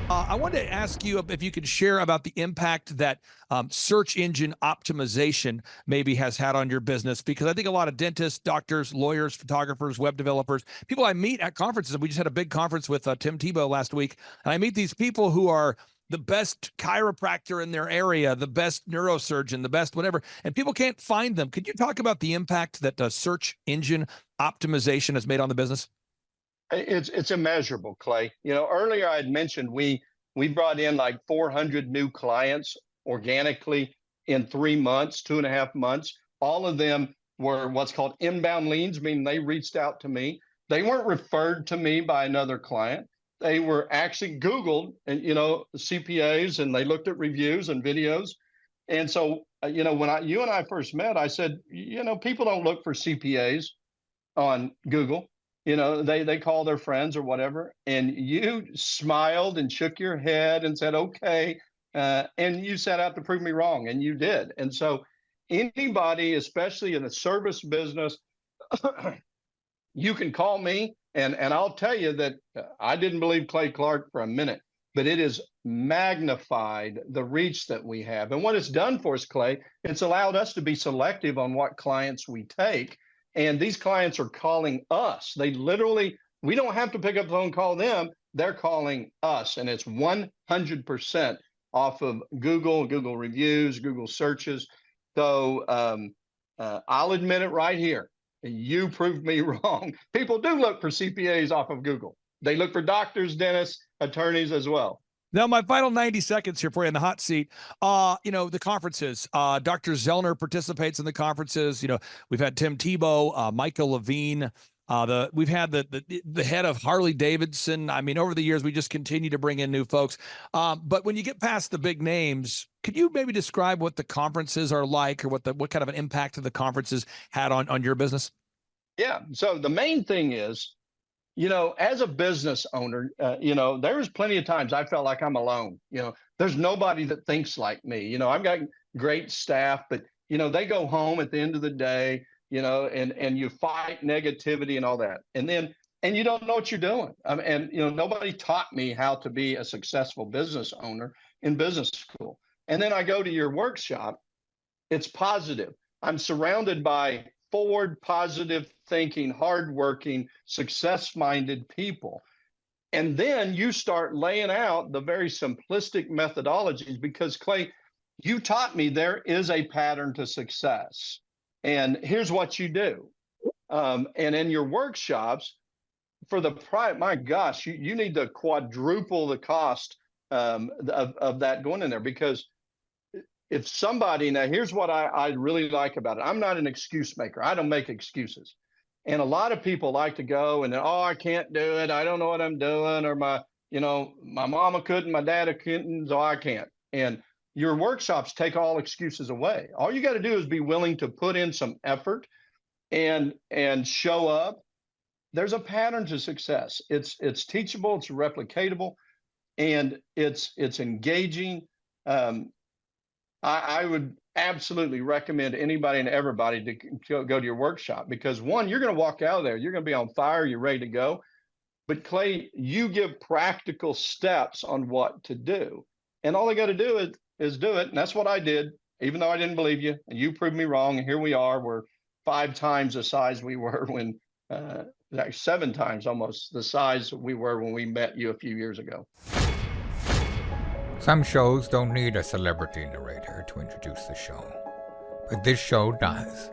I wanted to ask you if you could share about the impact that search engine optimization maybe has had on your business, because I think a lot of dentists, doctors, lawyers, photographers, web developers, people I meet at conferences. We just had a big conference with Tim Tebow last week, and I meet these people who are the best chiropractor in their area, the best neurosurgeon, the best whatever, and people can't find them. Could you talk about the impact that search engine optimization has made on the business? It's immeasurable, Clay. Earlier I had mentioned we brought in like 400 new clients organically in 3 months, 2.5 months. All of them were what's called inbound leads, meaning they reached out to me. They weren't referred to me by another client. They were actually Googled and CPAs, and they looked at reviews and videos. And so when you and I first met, I said, people don't look for CPAs on Google. They call their friends or whatever, and you smiled and shook your head and said, okay. And you set out to prove me wrong, and you did. And so anybody, especially in the service business, you can call me, and I'll tell you that I didn't believe Clay Clark for a minute, but it has magnified the reach that we have. And what it's done for us, Clay, it's allowed us to be selective on what clients we take. And these clients are calling us. We don't have to pick up the phone and call them. They're calling us. And it's 100% off of Google reviews, Google searches. So I'll admit it right here. You proved me wrong. People do look for CPAs off of Google. They look for doctors, dentists, attorneys as well. Now, my final 90 seconds here for you in the hot seat. The conferences. Dr. Zellner participates in the conferences. We've had Tim Tebow, Michael Levine. We've had the head of Harley Davidson. I mean, over the years, we just continue to bring in new folks. But when you get past the big names, could you maybe describe what the conferences are like, or what kind of an impact the conferences had on your business? Yeah. So the main thing is, as a business owner, there's plenty of times I felt like I'm alone. There's nobody that thinks like me. I've got great staff, but, they go home at the end of the day, and you fight negativity and all that. And you don't know what you're doing. Nobody taught me how to be a successful business owner in business school. And then I go to your workshop. It's positive. I'm surrounded by forward, positive thinking, hardworking, success-minded people. And then you start laying out the very simplistic methodologies, because Clay, you taught me there is a pattern to success. And here's what you do. And in your workshops, for the price, my gosh, you need to quadruple the cost of that going in there, because if somebody, now here's what I really like about it. I'm not an excuse maker. I don't make excuses. And a lot of people like to go and, I can't do it. I don't know what I'm doing. Or my mama couldn't, my dad couldn't, so I can't. And your workshops take all excuses away. All you got to do is be willing to put in some effort and show up. There's a pattern to success. It's teachable, it's replicatable, and it's engaging. I would absolutely recommend anybody and everybody to go to your workshop, because one, you're going to walk out of there, you're going to be on fire, you're ready to go. But Clay, you give practical steps on what to do, and all they got to do is do it. And that's what I did, even though I didn't believe you, and you proved me wrong. And here we are. We're 5 times the size we were when, like 7 times almost the size we were when we met you a few years ago. Some shows don't need a celebrity narrator to introduce the show, but this show does.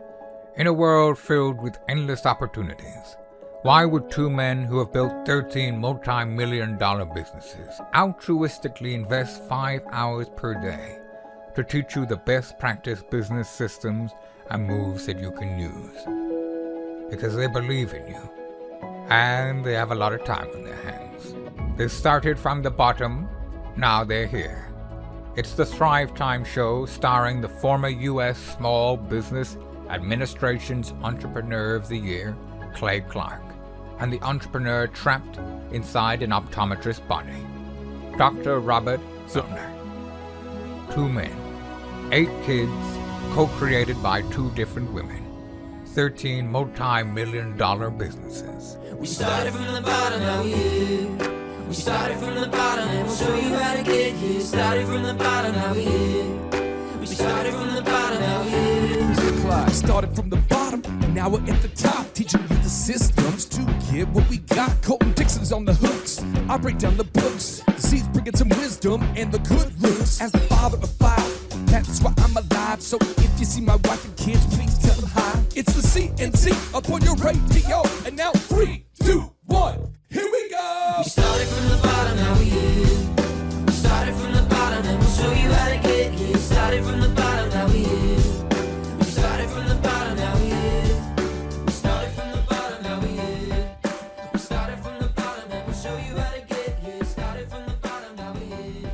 In a world filled with endless opportunities, why would 2 men who have built 13 multi-million-dollar businesses altruistically invest 5 hours per day to teach you the best practice business systems and moves that you can use? Because they believe in you, and they have a lot of time on their hands. They started from the bottom. Now they're here. It's the Thrivetime show, starring the former U.S. Small Business Administration's Entrepreneur of the Year, Clay Clark, and the entrepreneur trapped inside an optometrist's body, Dr. Robert Zellner. 2 men, 8 kids, co-created by 2 different women, 13 multi-million-dollar businesses. We started from the bottom, now we started from the bottom, and we'll show you started from the bottom, now we here. We started from the bottom, now we here. Mr. Clyde started from the bottom, and now we're at the top, teaching you the systems to get what we got. Colton Dixon's on the hooks, I break down the books. Z's bringing some wisdom and the good looks. As the father of five, that's why I'm alive. So if you see my wife and kids, please tell them hi. It's the CNC up on your radio, and now 3, 2, 1, here we go. We started from the bottom, now we here. We started from the bottom, and we'll show you how to get here. Started from the bottom, now we here. We started from the bottom, now we here. We started from the bottom, now we here. We started from the bottom, and we'll show you how to get here. Started from the bottom, now we here.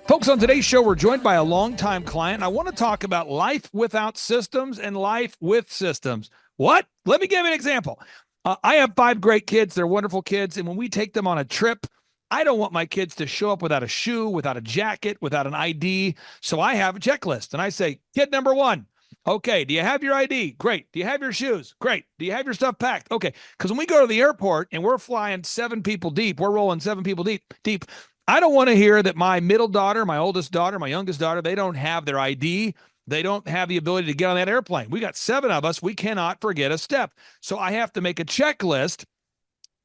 Folks, on today's show, we're joined by a longtime client. I want to talk about life without systems and life with systems. What? Let me give you an example. I have 5 great kids. They're wonderful kids. And when we take them on a trip, I don't want my kids to show up without a shoe, without a jacket, without an ID. So I have a checklist. And I say, kid number 1, okay, do you have your ID? Great. Do you have your shoes? Great. Do you have your stuff packed? Okay. Because when we go to the airport and we're flying 7 people deep, we're rolling 7 people deep. I don't want to hear that my middle daughter, my oldest daughter, my youngest daughter, they don't have their ID. They don't have the ability to get on that airplane. We got 7 of us. We cannot forget a step. So I have to make a checklist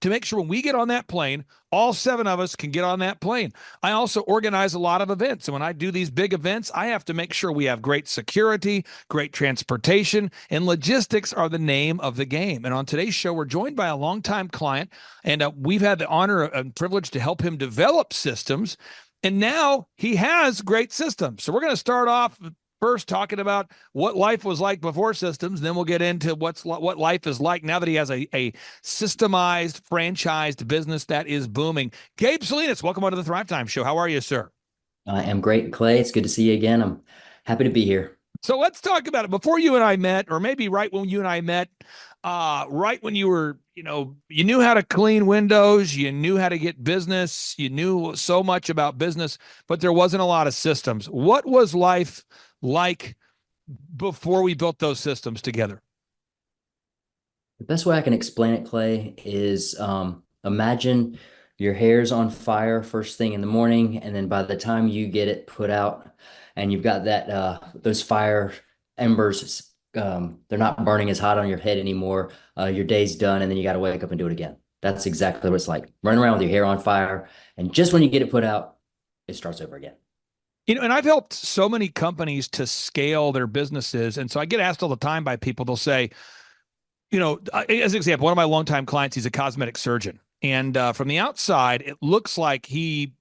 to make sure when we get on that plane, all 7 of us can get on that plane. I also organize a lot of events. And when I do these big events, I have to make sure we have great security, great transportation, and logistics are the name of the game. And on today's show, we're joined by a longtime client, and we've had the honor and privilege to help him develop systems. And now he has great systems. So we're going to start off first talking about what life was like before systems. Then we'll get into what life is like now that he has a systemized, franchised business that is booming. Gabe Salinas, welcome on to the Thrivetime Show. How are you, sir? I am great, Clay. It's good to see you again. I'm happy to be here. So let's talk about it. Before you and I met, or maybe right when you and I met, right when you were, you knew how to clean windows, you knew how to get business, you knew so much about business, but there wasn't a lot of systems. What was life like before we built those systems together? The best way I can explain it, Clay, is imagine your hair's on fire first thing in the morning, and then by the time you get it put out and you've got that those fire embers, they're not burning as hot on your head anymore. Your day's done, and then you got to wake up and do it again. That's exactly what it's like. Running around with your hair on fire, and just when you get it put out, it starts over again. And I've helped so many companies to scale their businesses. And so I get asked all the time by people, they'll say, as an example, one of my longtime clients, he's a cosmetic surgeon. And from the outside, it looks like he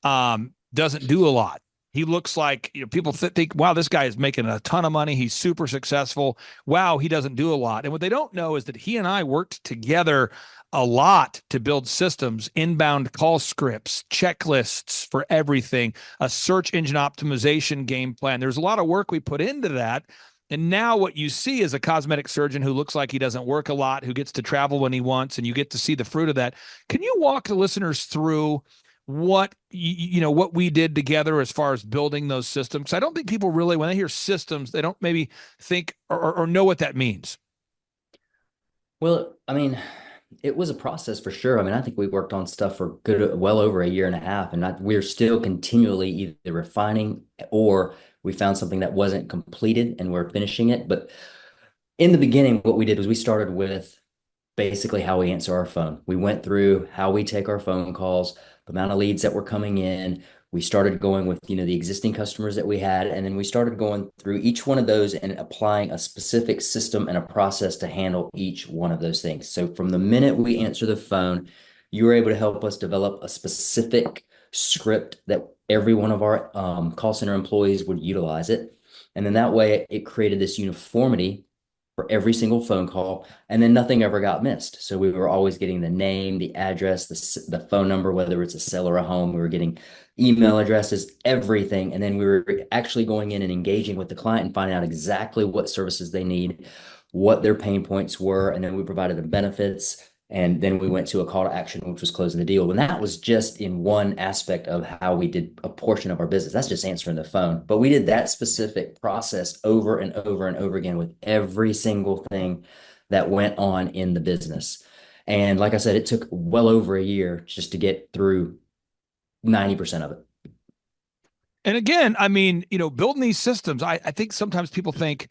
doesn't do a lot. He looks like, people think, wow, this guy is making a ton of money. He's super successful. Wow, he doesn't do a lot. And what they don't know is that he and I worked together a lot to build systems, inbound call scripts, checklists for everything, a search engine optimization game plan. There's a lot of work we put into that. And now what you see is a cosmetic surgeon who looks like he doesn't work a lot, who gets to travel when he wants, and you get to see the fruit of that. Can you walk the listeners through what what we did together as far as building those systems? 'Cause I don't think people really, when they hear systems, they don't maybe think or know what that means. Well, I mean, it was a process for sure. I mean, I think we worked on stuff for well over a year and a half, and we're still continually either refining or we found something that wasn't completed and we're finishing it. But in the beginning, what we did was we started with basically how we answer our phone. We went through how we take our phone calls, the amount of leads that were coming in. We started going with, the existing customers that we had, and then we started going through each one of those and applying a specific system and a process to handle each one of those things. So from the minute we answer the phone, you were able to help us develop a specific script that every one of our call center employees would utilize it. And then that way it created this uniformity for every single phone call, and then nothing ever got missed. So we were always getting the name, the address, the phone number, whether it's a cell or a home. We were getting email addresses, everything. And then we were actually going in and engaging with the client and finding out exactly what services they need, what their pain points were. And then we provided them benefits. And then we went to a call to action, which was closing the deal. And that was just in one aspect of how we did a portion of our business. That's just answering the phone. But we did that specific process over and over and over again with every single thing that went on in the business. And like I said, it took well over a year just to get through 90% of it. And again, I mean, building these systems, I think sometimes people think,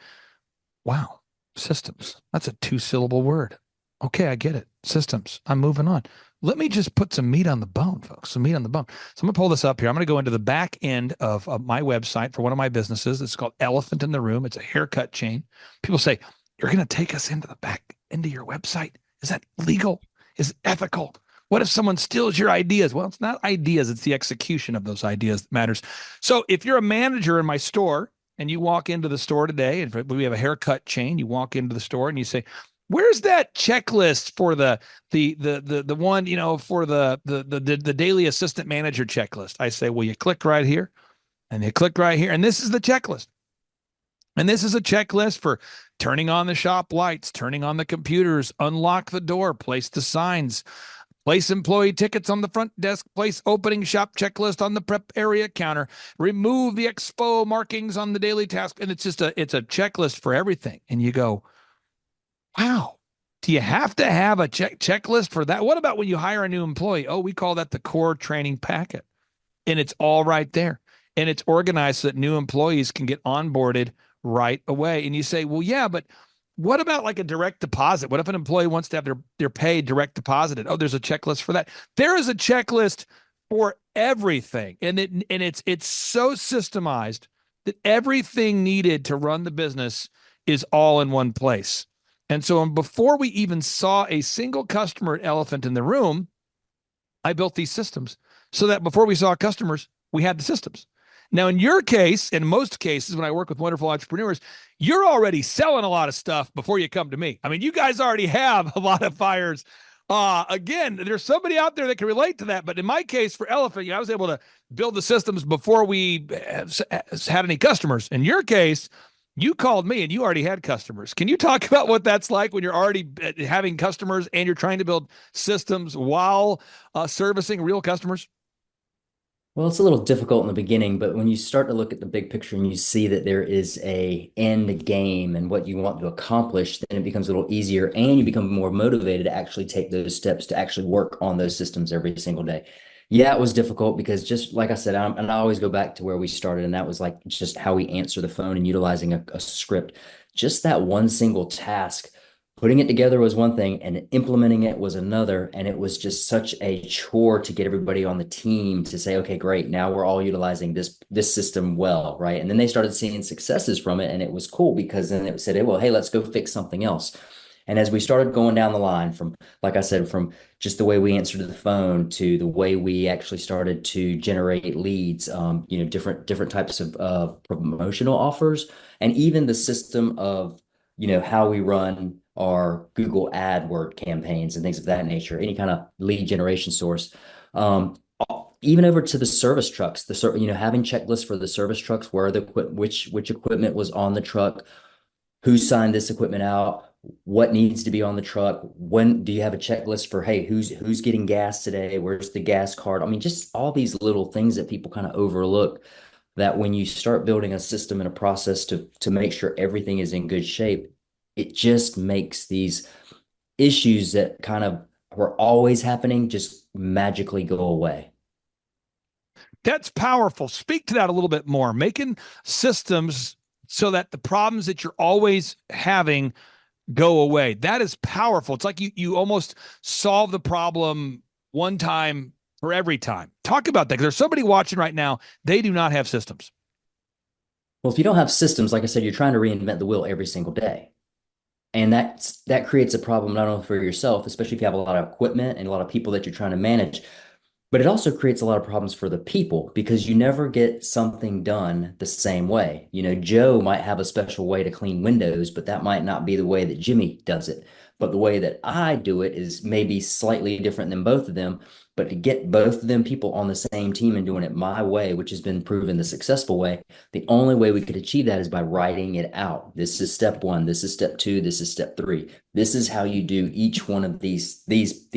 wow, systems, that's a 2-syllable word. Okay, I get it. Systems. I'm moving on. Let me just put some meat on the bone, folks. Some meat on the bone. So I'm going to pull this up here. I'm going to go into the back end of my website for one of my businesses. It's called Elephant in the Room. It's a haircut chain. People say, you're going to take us into the back into your website? Is that legal? Is it ethical? What if someone steals your ideas? Well, it's not ideas. It's the execution of those ideas that matters. So if you're a manager in my store and you walk into the store today, and we have a haircut chain, you walk into the store and you say, where's that checklist for the one, for the daily assistant manager checklist? I say, well, you click right here and you click right here. And this is the checklist. And this is a checklist for turning on the shop lights, turning on the computers, unlock the door, place the signs, place employee tickets on the front desk, place opening shop checklist on the prep area counter, remove the expo markings on the daily task. And it's a checklist for everything. And you go, wow, do you have to have a checklist for that? What about when you hire a new employee? Oh, we call that the core training packet. And it's all right there. And it's organized so that new employees can get onboarded right away. And you say, well, yeah, but what about like a direct deposit? What if an employee wants to have their pay direct deposited? Oh, there's a checklist for that. There is a checklist for everything. And it's so systemized that everything needed to run the business is all in one place. And so before we even saw a single customer at Elephant in the Room, I built these systems so that before we saw customers, we had the systems. Now, in your case, in most cases, when I work with wonderful entrepreneurs, you're already selling a lot of stuff before you come to me. I mean, you guys already have a lot of fires. Again, there's somebody out there that can relate to that. But in my case, for Elephant, I was able to build the systems before we had any customers. In your case, you called me and you already had customers. Can you talk about what that's like when you're already having customers and you're trying to build systems while servicing real customers? Well, it's a little difficult in the beginning, but when you start to look at the big picture and you see that there is a end game and what you want to accomplish, then it becomes a little easier and you become more motivated to actually take those steps to actually work on those systems every single day. Yeah, it was difficult because just like I said, and I always go back to where we started, and that was like just how we answer the phone and utilizing a script. Just that one single task, putting it together was one thing and implementing it was another. And it was just such a chore to get everybody on the team to say, okay, great, now we're all utilizing this system well, right? And then they started seeing successes from it, and it was cool because then it said, hey, well, hey, let's go fix something else. And as we started going down the line from, like I said, from just the way we answered the phone to the way we actually started to generate leads, different types of promotional offers, and even the system of, how we run our Google AdWord campaigns and things of that nature, any kind of lead generation source. Even over to the service trucks, having checklists for the service trucks, where which equipment was on the truck, who signed this equipment out, what needs to be on the truck, when do you have a checklist for, hey, who's getting gas today, where's the gas card? I mean, just all these little things that people kind of overlook, that when you start building a system and a process to make sure everything is in good shape, it just makes these issues that kind of were always happening just magically go away. That's powerful. Speak to that a little bit more. Making systems so that the problems that you're always having go away. That is powerful. It's like you almost solve the problem one time for every time. Talk about that, because there's somebody watching right now, they do not have systems. Well, if you don't have systems, like I said, you're trying to reinvent the wheel every single day. And that creates a problem not only for yourself, especially if you have a lot of equipment and a lot of people that you're trying to manage, but it also creates a lot of problems for the people because you never get something done the same way. Joe might have a special way to clean windows, but that might not be the way that Jimmy does it. But the way that I do it is maybe slightly different than both of them. But to get both of them people on the same team and doing it my way, which has been proven the successful way, the only way we could achieve that is by writing it out. This is step 1. This is step 2. This is step 3. This is how you do each one of these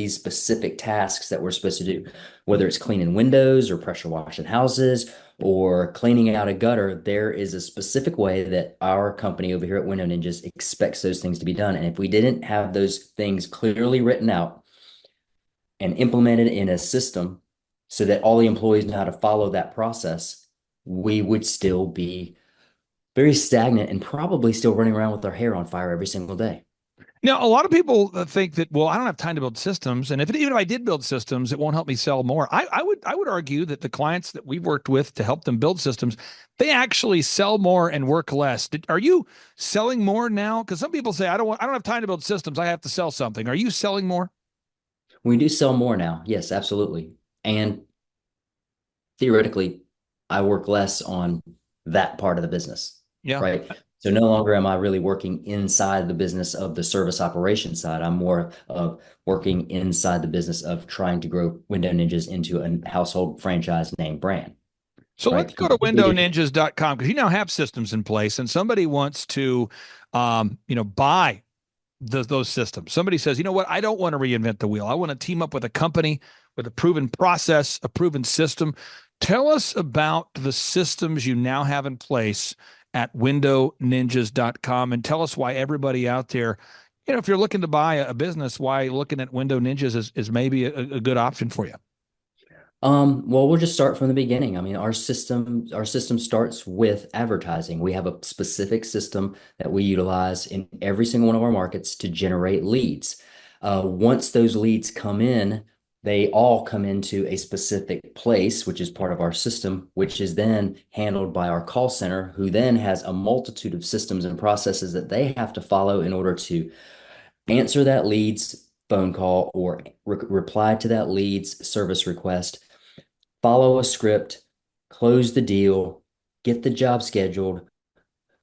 specific tasks that we're supposed to do. Whether it's cleaning windows or pressure washing houses or cleaning out a gutter, there is a specific way that our company over here at Window Ninjas expects those things to be done. And if we didn't have those things clearly written out and implemented in a system so that all the employees know how to follow that process, we would still be very stagnant and probably still running around with our hair on fire every single day. Now, a lot of people think that, well, I don't have time to build systems, and even if I did build systems, it won't help me sell more. I would argue that the clients that we've worked with to help them build systems, they actually sell more and work less. Are you selling more now? Because some people say, I don't have time to build systems. I have to sell something. Are you selling more? We do sell more now. Yes, absolutely. And theoretically, I work less on that part of the business, Yeah. right? So no longer am I really working inside the business of the service operation side. I'm more of working inside the business of trying to grow Window Ninjas into a household franchise name brand, So let's right? go to windowninjas.com because you now have systems in place and somebody wants to, buy those systems. Somebody says, you know what? I don't want to reinvent the wheel. I want to team up with a company with a proven process, a proven system. Tell us about the systems you now have in place at windowninjas.com and tell us why everybody out there, if you're looking to buy a business, why looking at Window Ninjas is maybe a good option for you. Well, we'll just start from the beginning. I mean, our system starts with advertising. We have a specific system that we utilize in every single one of our markets to generate leads. Once those leads come in, they all come into a specific place, which is part of our system, which is then handled by our call center, who then has a multitude of systems and processes that they have to follow in order to answer that leads phone call or reply to that leads service request, follow a script, close the deal, get the job scheduled,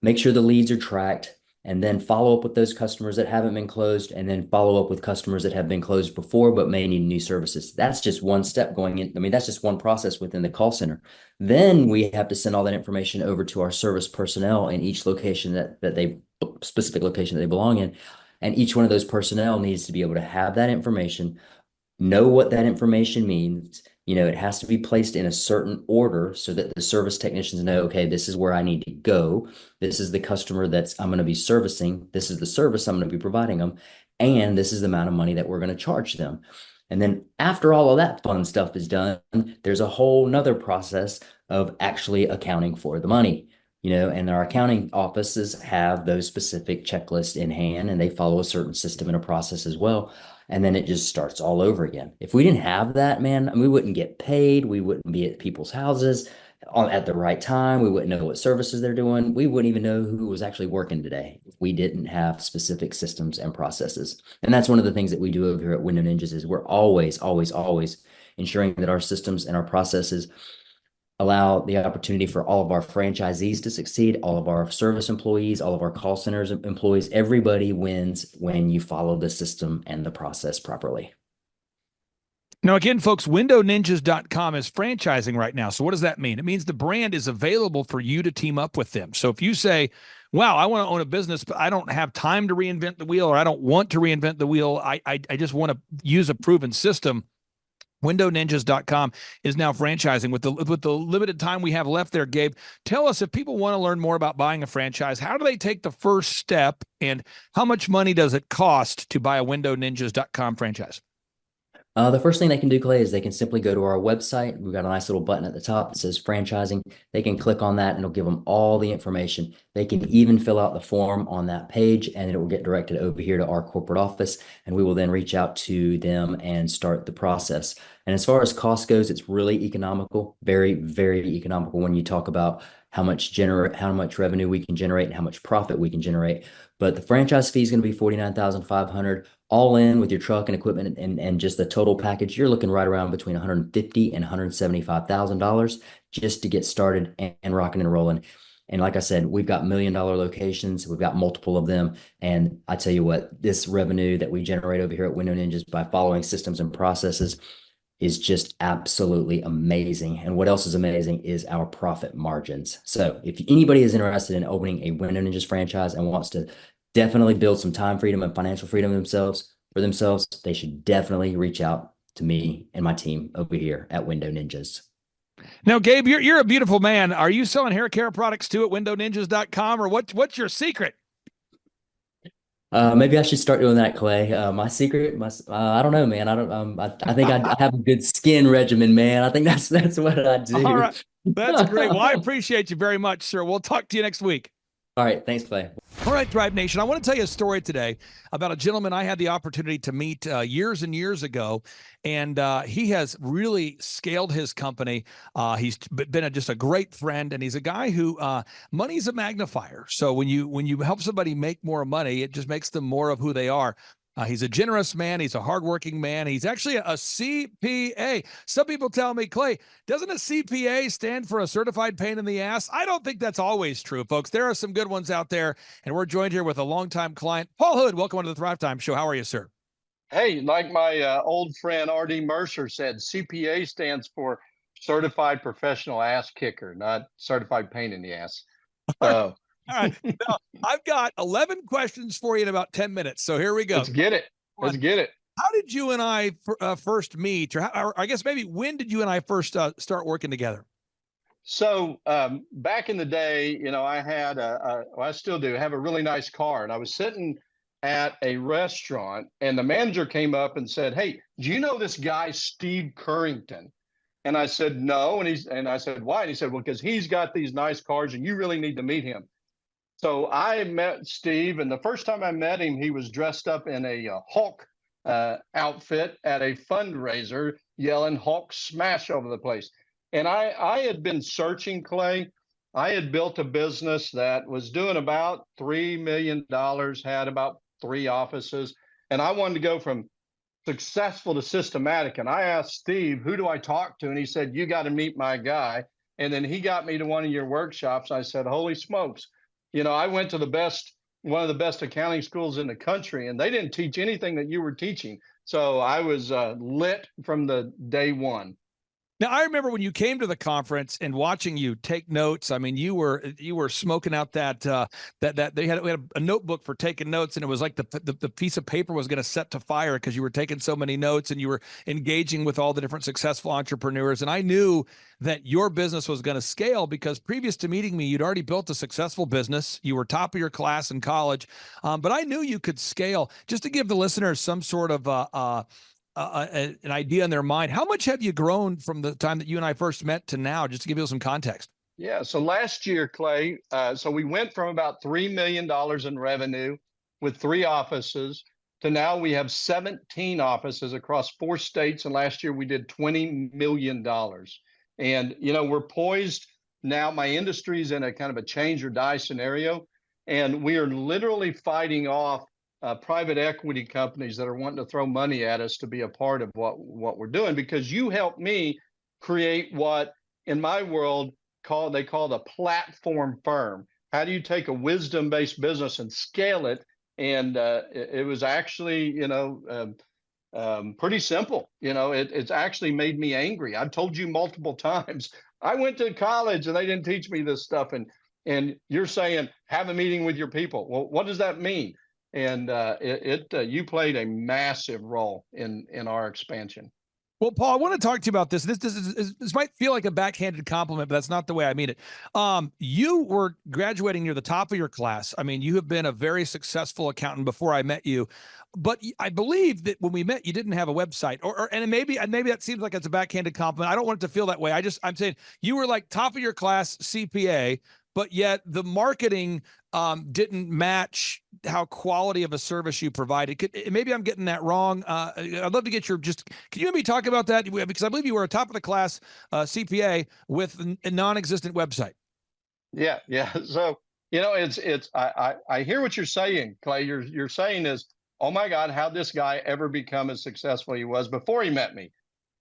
make sure the leads are tracked, and then follow up with those customers that haven't been closed, and then follow up with customers that have been closed before but may need new services. That's just one step going in. I mean, that's just one process within the call center. Then we have to send all that information over to our service personnel in each location that they specific location that they belong in. And each one of those personnel needs to be able to have that information, know what that information means. It has to be placed in a certain order so that the service technicians know, okay, this is where I need to go. This is the customer I'm going to be servicing. This is the service I'm going to be providing them. And this is the amount of money that we're going to charge them. And then after all of that fun stuff is done, there's a whole nother process of actually accounting for the money. And our accounting offices have those specific checklists in hand and they follow a certain system and a process as well. And then it just starts all over again. If we didn't have that, man, we wouldn't get paid. We wouldn't be at people's houses at the right time. We wouldn't know what services they're doing. We wouldn't even know who was actually working today if we didn't have specific systems and processes. And that's one of the things that we do over here at Window Ninjas is we're always, always, always ensuring that our systems and our processes allow the opportunity for all of our franchisees to succeed, all of our service employees, all of our call centers employees. Everybody wins when you follow the system and the process properly. Now, again, folks, windowninjas.com is franchising right now. So what does that mean? It means the brand is available for you to team up with them. So if you say, wow, I want to own a business, but I don't have time to reinvent the wheel, or I don't want to reinvent the wheel. I just want to use a proven system. Windowninjas.com is now franchising with the limited time we have left there. Gabe, tell us if people want to learn more about buying a franchise, how do they take the first step and how much money does it cost to buy a windowninjas.com franchise? The first thing they can do, Clay, is they can simply go to our website. We've got a nice little button at the top that says franchising. They can click on that and it'll give them all the information. They can even fill out the form on that page and it will get directed over here to our corporate office. And we will then reach out to them and start the process. And as far as cost goes, it's really economical, very, very economical when you talk about how much revenue we can generate and how much profit we can generate. But the franchise fee is going to be $49,500 all in with your truck and equipment and just the total package. You're looking right around between $150,000 and $175,000 just to get started and rocking and rolling. And like I said, we've got $1 million locations. We've got multiple of them. And I tell you what, this revenue that we generate over here at Window Ninjas by following systems and processes is just absolutely amazing. And what else is amazing is our profit margins. So if anybody is interested in opening a Window Ninjas franchise and wants to definitely build some time freedom and financial freedom for themselves, they should definitely reach out to me and my team over here at Window Ninjas. Now, Gabe, you're a beautiful man. Are you selling hair care products too at windowninjas.com, or what's your secret? Maybe I should start doing that, Clay. My secret, I don't know, man. I don't. I think I have a good skin regimen, man. I think that's what I do. All right. That's great. Well, I appreciate you very much, sir. We'll talk to you next week. All right. Thanks, Clay. All right, Thrive Nation. I want to tell you a story today about a gentleman I had the opportunity to meet years and years ago, and he has really scaled his company. He's been just a great friend, and he's a guy who money is a magnifier. So when you help somebody make more money, it just makes them more of who they are. He's a generous man. He's a hardworking man. He's actually a CPA. Some people tell me, Clay, doesn't a CPA stand for a certified pain in the ass? I don't think that's always true, folks. There are some good ones out there, and we're joined here with a longtime client, Paul Hood. Welcome to the Thrivetime Show. How are you, sir? Hey, like my old friend R.D. Mercer said, CPA stands for Certified Professional Ass Kicker, not Certified Pain in the Ass. So All right. Now, I've got 11 questions for you in about 10 minutes. So here we go. let's get it. Let's get it. How did you and I first meet? Or I guess maybe when did you and I first start working together? So back in the day, I had well, I still do have a really nice car, and I was sitting at a restaurant, and the manager came up and said, "Hey, do you know this guy Steve Currington?" And I said, "No," and I said, "Why?" And he said, "Well, because he's got these nice cars, and you really need to meet him." So I met Steve, and the first time I met him, he was dressed up in a Hulk outfit at a fundraiser, yelling "Hulk smash" over the place. And I had been searching, Clay. I had built a business that was doing about $3 million, had about 3 offices, and I wanted to go from successful to systematic. And I asked Steve, "Who do I talk to?" And he said, "You got to meet my guy." And then he got me to one of your workshops. I said, "Holy smokes." I went to one of the best accounting schools in the country, and they didn't teach anything that you were teaching. So I was lit from the day one. Now, I remember when you came to the conference and watching you take notes. I mean, you were smoking out that we had a notebook for taking notes, and it was like the piece of paper was going to set to fire because you were taking so many notes and you were engaging with all the different successful entrepreneurs. And I knew that your business was going to scale because previous to meeting me, you'd already built a successful business. You were top of your class in college, but I knew you could scale. Just to give the listeners some sort of an idea in their mind, how much have you grown from the time that you and I first met to now, just to give you some context? Yeah. So last year, Clay, so we went from about $3 million in revenue with 3 offices to now we have 17 offices across 4 states. And last year we did $20 million. And, we're poised now. My industry is in a kind of a change or die scenario. And we are literally fighting off private equity companies that are wanting to throw money at us to be a part of what we're doing, because you helped me create what in my world they call the platform firm. How do you take a wisdom-based business and scale it? And it was actually, pretty simple. It's actually made me angry. I've told you multiple times, I went to college and they didn't teach me this stuff. And you're saying, have a meeting with your people. Well, what does that mean? And you played a massive role in our expansion. Well, Paul, I want to talk to you about this. This might feel like a backhanded compliment, but that's not the way I mean it. You were graduating near the top of your class. I mean, you have been a very successful accountant before I met you, but I believe that when we met, you didn't have a website, and maybe that seems like it's a backhanded compliment. I don't want it to feel that way. I'm saying you were like top of your class CPA, but yet the marketing didn't match how quality of a service you provided. Maybe I'm getting that wrong. I'd love to get can you maybe talk about that? Because I believe you were a top of the class CPA with a non-existent website. Yeah. So, I hear what you're saying, Clay. You're saying is, oh my God, how'd this guy ever become as successful he was before he met me?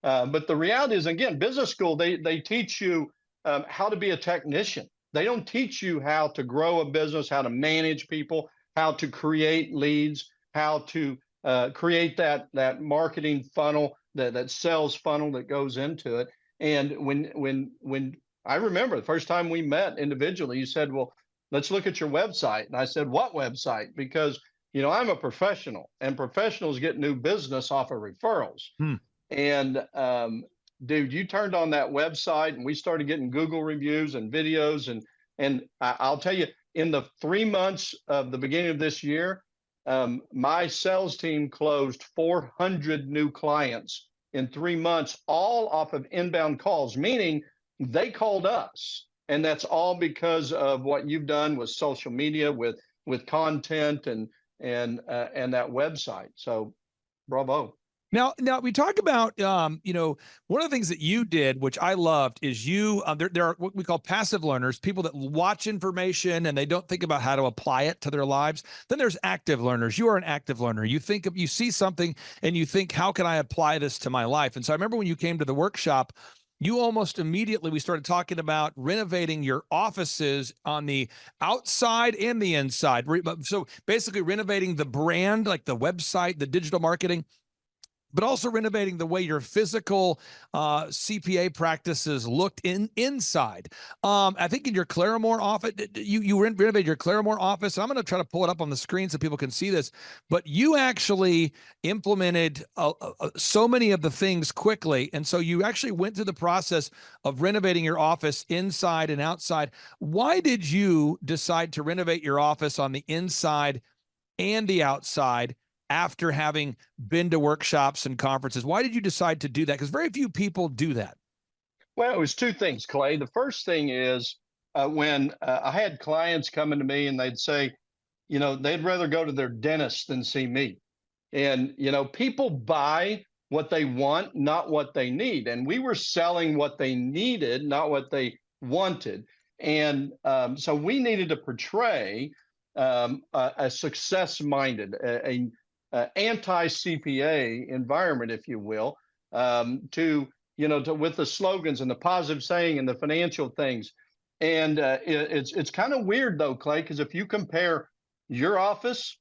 But the reality is, again, business school, they teach you how to be a technician. They don't teach you how to grow a business, how to manage people, how to create leads, how to create that marketing funnel, that sales funnel that goes into it. And when I remember the first time we met individually, you said, "Well, let's look at your website." And I said, "What website?" Because I'm a professional, and professionals get new business off of referrals. And dude, you turned on that website and we started getting Google reviews and videos. And I'll tell you, in the 3 months of the beginning of this year, my sales team closed 400 new clients in 3 months, all off of inbound calls, meaning they called us. And that's all because of what you've done with social media, with content and that website. So bravo. Now we talk about, one of the things that you did, which I loved, is there are what we call passive learners, people that watch information and they don't think about how to apply it to their lives. Then there's active learners. You are an active learner. You see something and you think, how can I apply this to my life? And so I remember when you came to the workshop, you almost immediately, we started talking about renovating your offices on the outside and the inside. So basically renovating the brand, like the website, the digital marketing, but also renovating the way your physical CPA practices looked inside. I think in your Claremore office, you renovated your Claremore office. I'm going to try to pull it up on the screen so people can see this. But you actually implemented so many of the things quickly. And so you actually went through the process of renovating your office inside and outside. Why did you decide to renovate your office on the inside and the outside after having been to workshops and conferences? Why did you decide to do that? Because very few people do that. Well, it was two things, Clay. The first thing is when I had clients coming to me and they'd say, they'd rather go to their dentist than see me. And, people buy what they want, not what they need. And we were selling what they needed, not what they wanted. And so we needed to portray a success-minded, a anti-CPA environment, if you will, to with the slogans and the positive saying and the financial things. And it's kind of weird though, Clay, because if you compare your office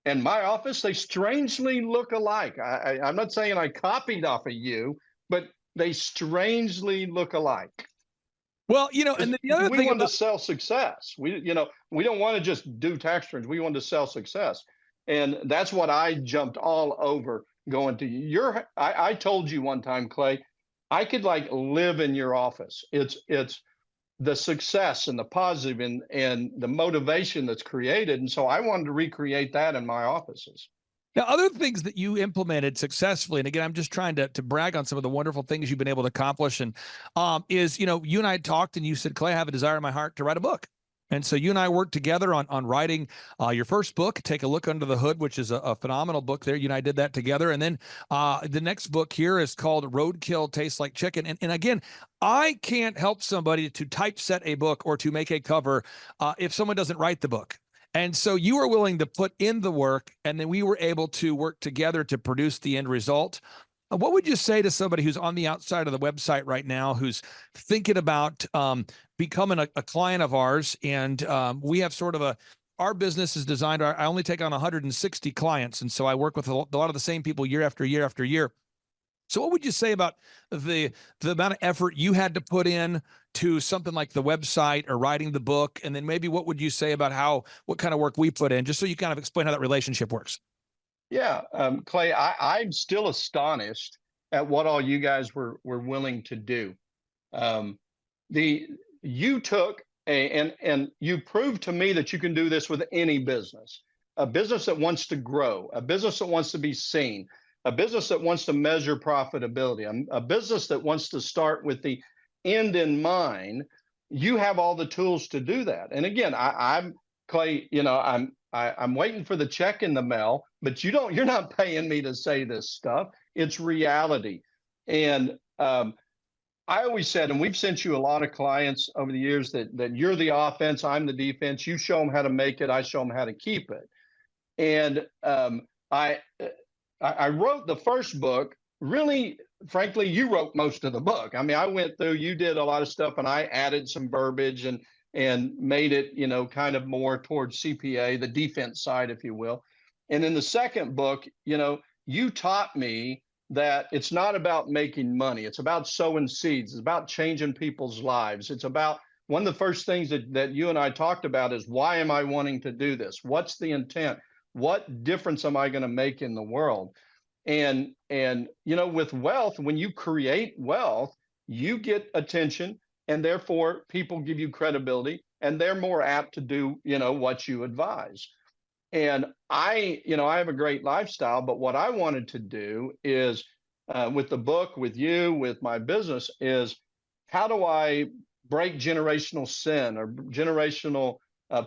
and my office, they strangely look alike. I'm not saying I copied off of you, but they strangely look alike. Well, and the other we thing want to sell success. We don't want to just do tax returns. We want to sell success. And that's what I jumped all over going to I told you one time, Clay, I could like live in your office. It's the success and the positive and the motivation that's created. And so I wanted to recreate that in my offices. Now, other things that you implemented successfully, and again, I'm just trying to brag on some of the wonderful things you've been able to accomplish, and is, you and I talked and you said, Clay, I have a desire in my heart to write a book. And so you and I worked together on writing your first book, Take a Look Under the Hood, which is a phenomenal book there. You and I did that together. And then the next book here is called Roadkill Tastes Like Chicken. And again, I can't help somebody to typeset a book or to make a cover if someone doesn't write the book. And so you were willing to put in the work, and then we were able to work together to produce the end result. What would you say to somebody who's on the outside of the website right now, who's thinking about becoming a client of ours? And we have sort of our business is designed, I only take on 160 clients. And so I work with a lot of the same people year after year after year. So what would you say about the amount of effort you had to put in to something like the website or writing the book? And then maybe what would you say about what kind of work we put in, just so you kind of explain how that relationship works? Yeah, Clay, I'm still astonished at what all you guys were willing to do. You took and you proved to me that you can do this with any business, a business that wants to grow, a business that wants to be seen, a business that wants to measure profitability, a business that wants to start with the end in mind. You have all the tools to do that. And again, I'm Clay, I'm waiting for the check in the mail, but you're not paying me to say this stuff. It's reality. And I always said, and we've sent you a lot of clients over the years, that you're the offense, I'm the defense. You show them how to make it, I show them how to keep it. And I wrote the first book. Really, frankly, you wrote most of the book. I mean, I went through, you did a lot of stuff, and I added some verbiage and made it, kind of more towards CPA, the defense side, if you will. And in the second book, you taught me that it's not about making money. It's about sowing seeds. It's about changing people's lives. It's about one of the first things that you and I talked about is, why am I wanting to do this? What's the intent? What difference am I going to make in the world? And with wealth, when you create wealth, you get attention, and therefore people give you credibility, and they're more apt to do, what you advise. And I have a great lifestyle, but what I wanted to do is with the book, with you, with my business, is how do I break generational sin or generational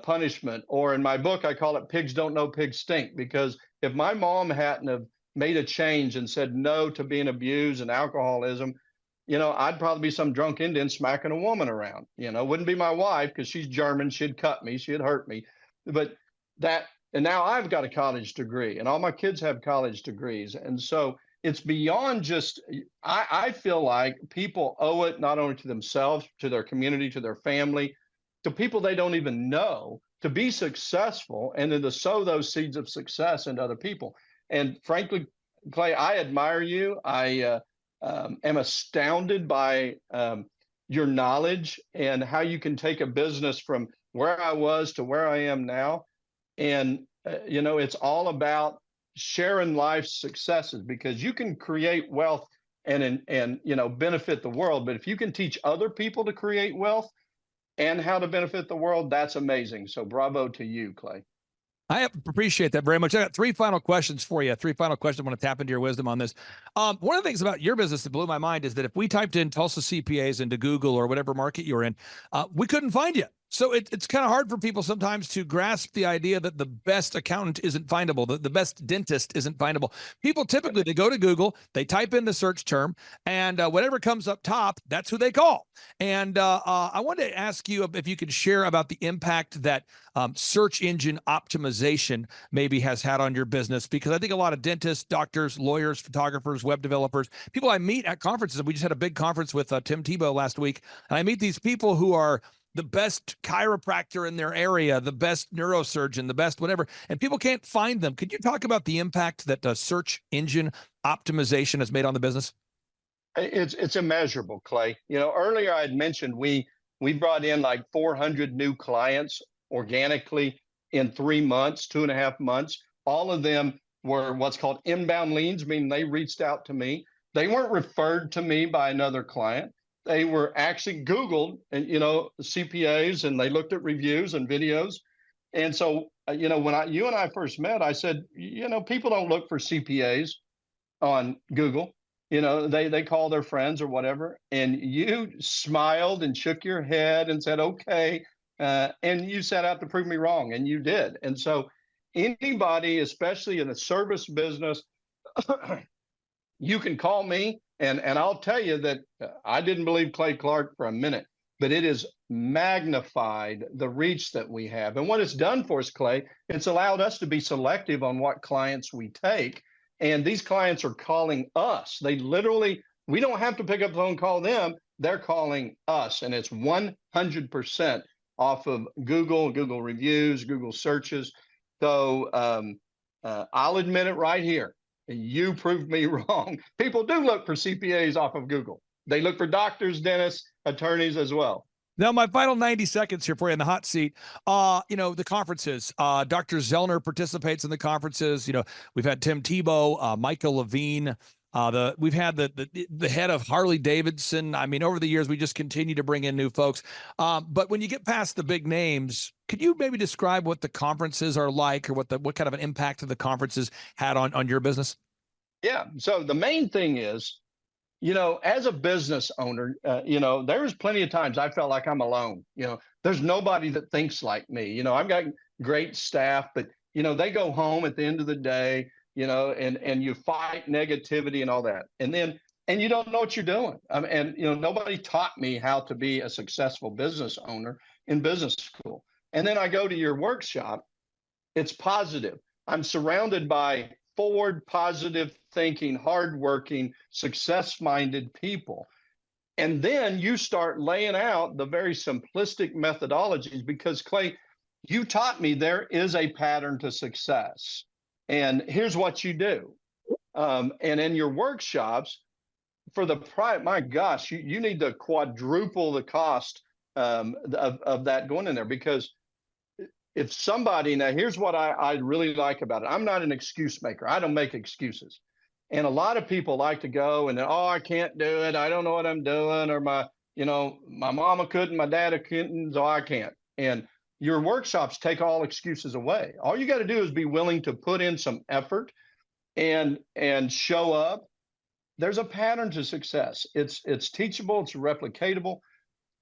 punishment? Or in my book, I call it pigs don't know pigs stink, because if my mom hadn't have made a change and said no to being abused and alcoholism, I'd probably be some drunk Indian smacking a woman around. Wouldn't be my wife because she's German. She'd cut me. She'd hurt me. But that, and now I've got a college degree and all my kids have college degrees. And so it's beyond just, I feel like people owe it not only to themselves, to their community, to their family, to people they don't even know, to be successful and then to sow those seeds of success into other people. And frankly, Clay, I admire you. I am astounded by your knowledge and how you can take a business from where I was to where I am now. And, it's all about sharing life's successes, because you can create wealth and benefit the world. But if you can teach other people to create wealth and how to benefit the world, that's amazing. So bravo to you, Clay. I appreciate that very much. I got three final questions for you. Three final questions. I want to tap into your wisdom on this. One of the things about your business that blew my mind is that if we typed in Tulsa CPAs into Google or whatever market you're in, we couldn't find you. So it's kind of hard for people sometimes to grasp the idea that the best accountant isn't findable, that the best dentist isn't findable. People typically, they go to Google, they type in the search term, and whatever comes up top, that's who they call. And I wanted to ask you if you could share about the impact that search engine optimization maybe has had on your business, because I think a lot of dentists, doctors, lawyers, photographers, web developers, people I meet at conferences, we just had a big conference with Tim Tebow last week, and I meet these people who are the best chiropractor in their area, the best neurosurgeon, the best whatever, and people can't find them. Could you talk about the impact that search engine optimization has made on the business? It's immeasurable, Clay. Earlier I had mentioned we brought in like 400 new clients organically in 3 months, 2.5 months. All of them were what's called inbound leads, meaning they reached out to me. They weren't referred to me by another client. They were actually Googled and, CPAs, and they looked at reviews and videos. And so, when you and I first met, I said, people don't look for CPAs on Google. They call their friends or whatever. And you smiled and shook your head and said, okay. And you set out to prove me wrong, and you did. And so anybody, especially in the service business, you can call me, and I'll tell you that I didn't believe Clay Clark for a minute, but it has magnified the reach that we have. And what it's done for us, Clay, it's allowed us to be selective on what clients we take. And these clients are calling us. We don't have to pick up the phone and call them. They're calling us. And it's 100% off of Google reviews, Google searches. So I'll admit it right here. You proved me wrong. People do look for CPAs off of Google. They look for doctors, dentists, attorneys as well. Now, my final 90 seconds here for you in the hot seat. The conferences. Dr. Zellner participates in the conferences. We've had Tim Tebow, Michael Levine. We've had the head of Harley Davidson. I mean, over the years, we just continue to bring in new folks. But when you get past the big names, could you maybe describe what the conferences are like, or what kind of an impact the conferences had on your business? Yeah. So the main thing is, as a business owner, there's plenty of times I felt like I'm alone. There's nobody that thinks like me. I've got great staff, but, they go home at the end of the day, and you fight negativity and all that. And you don't know what you're doing. Nobody taught me how to be a successful business owner in business school. And then I go to your workshop. It's positive. I'm surrounded by forward, positive thinking, hardworking, success-minded people. And then you start laying out the very simplistic methodologies, because Clay, you taught me there is a pattern to success. And here's what you do. And in your workshops, for the price, my gosh, you need to quadruple the cost of that going in there, because if somebody, now here's what I really like about it. I'm not an excuse maker. I don't make excuses. And a lot of people like to go and, I can't do it. I don't know what I'm doing. Or my mama couldn't, my dad couldn't, so I can't. And your workshops take all excuses away. All you got to do is be willing to put in some effort and show up. there's a pattern to success. It's teachable, it's replicatable,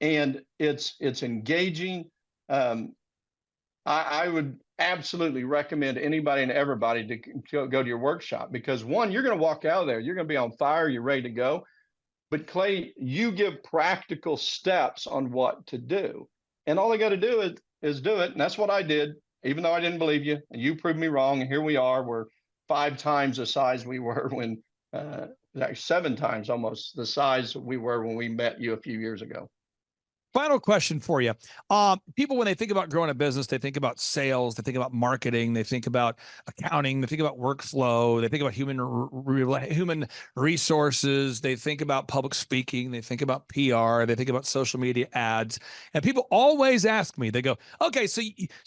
and it's engaging. I would absolutely recommend anybody and everybody to go to your workshop, because one, you're going to walk out of there, you're going to be on fire, you're ready to go. But Clay, you give practical steps on what to do, and all they got to do is do it. And that's what I did, even though I didn't believe you, and you proved me wrong. And here we are, we're 5 times the size we were when, like 7 times almost the size we were when we met you a few years ago. Final question for you. People, when they think about growing a business, they think about sales, they think about marketing, they think about accounting, they think about workflow, they think about human resources, they think about public speaking, they think about PR, they think about social media ads. And people always ask me, they go, okay, so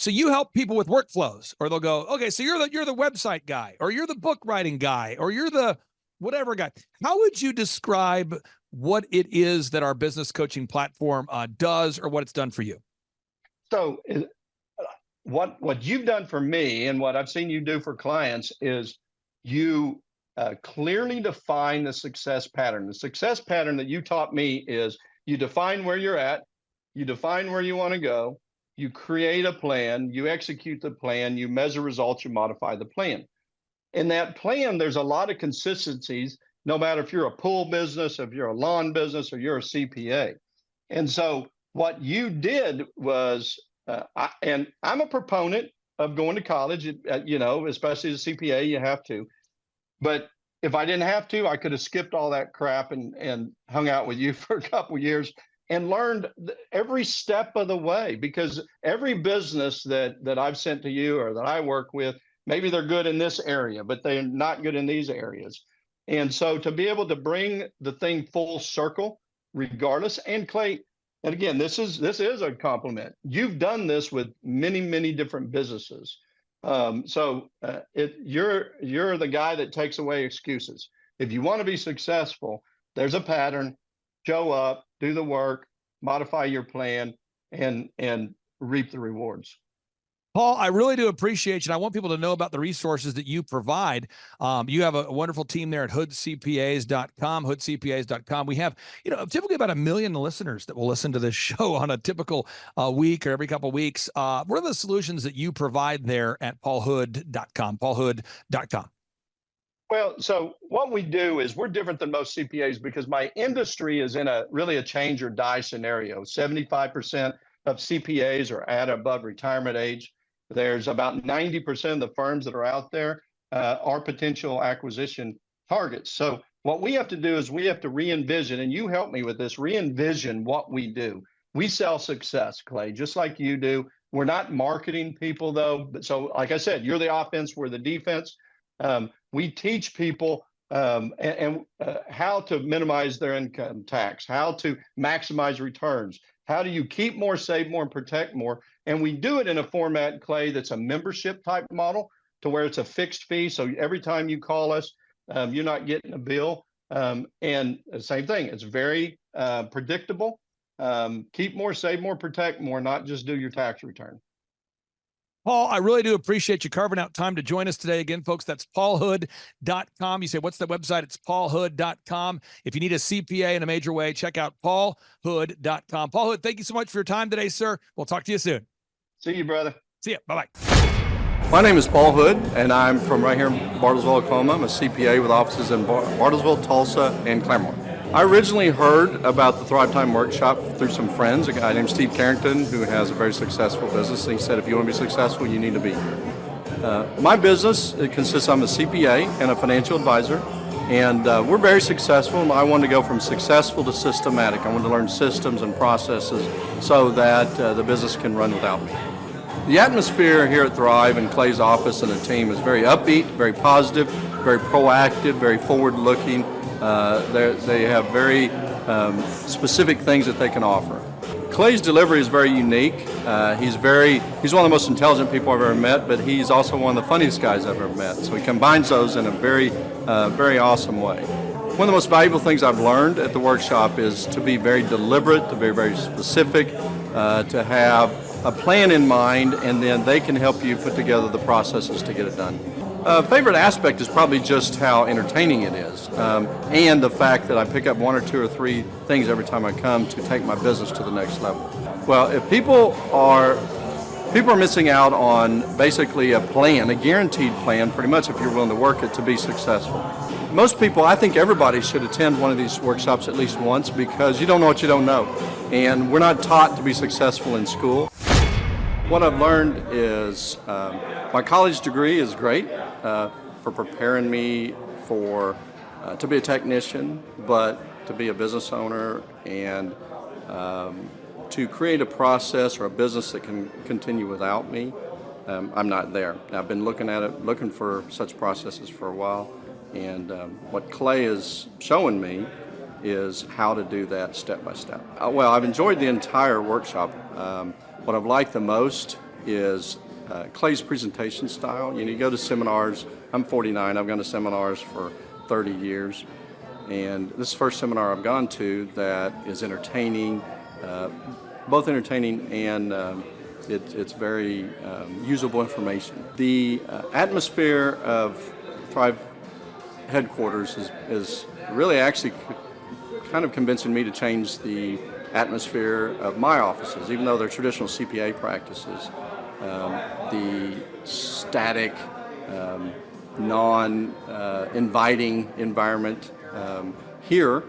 you help people with workflows, or they'll go, okay, so you're the website guy, or you're the book writing guy, or you're the whatever guy. How would you describe what it is that our business coaching platform does, or what it's done for you? So what you've done for me, and what I've seen you do for clients, is you clearly define the success pattern. The success pattern that you taught me is you define where you're at, you define where you want to go, you create a plan, you execute the plan, you measure results, you modify the plan. In that plan, there's a lot of consistencies, no matter if you're a pool business, if you're a lawn business, or you're a CPA. And so what you did was, and I'm a proponent of going to college, especially as a CPA, you have to. But if I didn't have to, I could have skipped all that crap and hung out with you for a couple of years and learned every step of the way, because every business that I've sent to you or that I work with, maybe they're good in this area, but they're not good in these areas. And so to be able to bring the thing full circle, regardless, and Clay, and again, this is a compliment. You've done this with many, many different businesses. You're the guy that takes away excuses. If you want to be successful, there's a pattern. Show up, do the work, modify your plan, and reap the rewards. Paul, I really do appreciate you. And I want people to know about the resources that you provide. You have a wonderful team there at hoodcpas.com, hoodcpas.com. We have, typically about 1 million listeners that will listen to this show on a typical week or every couple of weeks. What are the solutions that you provide there at paulhood.com, paulhood.com? Well, so what we do is we're different than most CPAs, because my industry is in really a change or die scenario. 75% of CPAs are at above retirement age. There's about 90% of the firms that are out there are potential acquisition targets. So what we have to do is we have to re-envision, and you help me with this, re-envision what we do. We sell success, Clay, just like you do. We're not marketing people, though. So like I said, you're the offense, we're the defense. We teach people how to minimize their income tax, how to maximize returns, how do you keep more, save more, and protect more. And we do it in a format, Clay, that's a membership type model, to where it's a fixed fee. So every time you call us, you're not getting a bill. And the same thing, it's very predictable. Keep more, save more, protect more, not just do your tax return. Paul, I really do appreciate you carving out time to join us today. Again, folks, that's paulhood.com. You say, what's the website? It's paulhood.com. If you need a CPA in a major way, check out paulhood.com. Paul Hood, thank you so much for your time today, sir. We'll talk to you soon. See you, brother. See ya. Bye-bye. My name is Paul Hood, and I'm from right here in Bartlesville, Oklahoma. I'm a CPA with offices in Bartlesville, Tulsa, and Claremont. I originally heard about the Thrivetime workshop through some friends, a guy named Steve Carrington, who has a very successful business. And he said, if you want to be successful, you need to be here. My business, it consists, I'm a CPA and a financial advisor, and we're very successful. And I wanted to go from successful to systematic. I wanted to learn systems and processes so that the business can run without me. The atmosphere here at Thrive and Clay's office and the team is very upbeat, very positive, very proactive, very forward-looking. They have very specific things that they can offer. Clay's delivery is very unique. He's one of the most intelligent people I've ever met, but he's also one of the funniest guys I've ever met. So he combines those in a very awesome way. One of the most valuable things I've learned at the workshop is to be very deliberate, to be very specific, to have a plan in mind, and then they can help you put together the processes to get it done. Favorite aspect is probably just how entertaining it is, and the fact that I pick up 1 or 2 or 3 things every time I come to take my business to the next level. Well, if people are missing out on basically a plan, a guaranteed plan, pretty much if you're willing to work it to be successful. Most people, I think everybody should attend one of these workshops at least once, because you don't know what you don't know, and we're not taught to be successful in school. What I've learned is my college degree is great for preparing me for to be a technician, but to be a business owner and to create a process or a business that can continue without me. I'm not there. I've been looking for such processes for a while, and what Clay is showing me is how to do that step by step. Well, I've enjoyed the entire workshop. What I've liked the most is Clay's presentation style. You go to seminars. I'm 49. I've gone to seminars for 30 years. And this is the first seminar I've gone to that is entertaining, both entertaining and it's very usable information. The atmosphere of Thrive headquarters is really actually kind of convincing me to change the atmosphere of my offices, even though they're traditional CPA practices. The static, non-inviting environment here,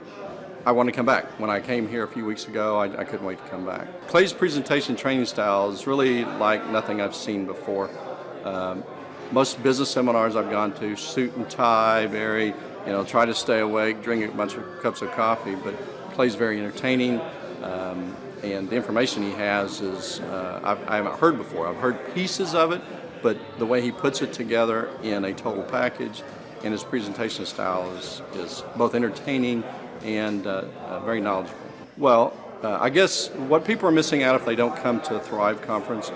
I want to come back. When I came here a few weeks ago, I couldn't wait to come back. Clay's presentation training style is really like nothing I've seen before. Most business seminars I've gone to, suit and tie, very, try to stay awake, drink a bunch of cups of coffee, but Clay's very entertaining. And the information he has is I haven't heard before. I've heard pieces of it, but the way he puts it together in a total package and his presentation style is both entertaining and very knowledgeable. Well, I guess what people are missing out if they don't come to the Thrive conference,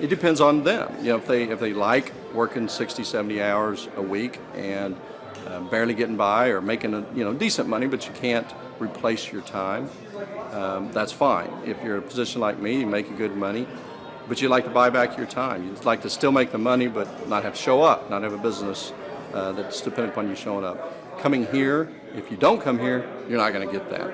it depends on them. If they like working 60, 70 hours a week and barely getting by or making decent money, but you can't replace your time, that's fine. If you're in a position like me, you make good money, but you'd like to buy back your time. You'd like to still make the money, but not have to show up, not have a business that's dependent upon you showing up. Coming here, if you don't come here, you're not going to get that.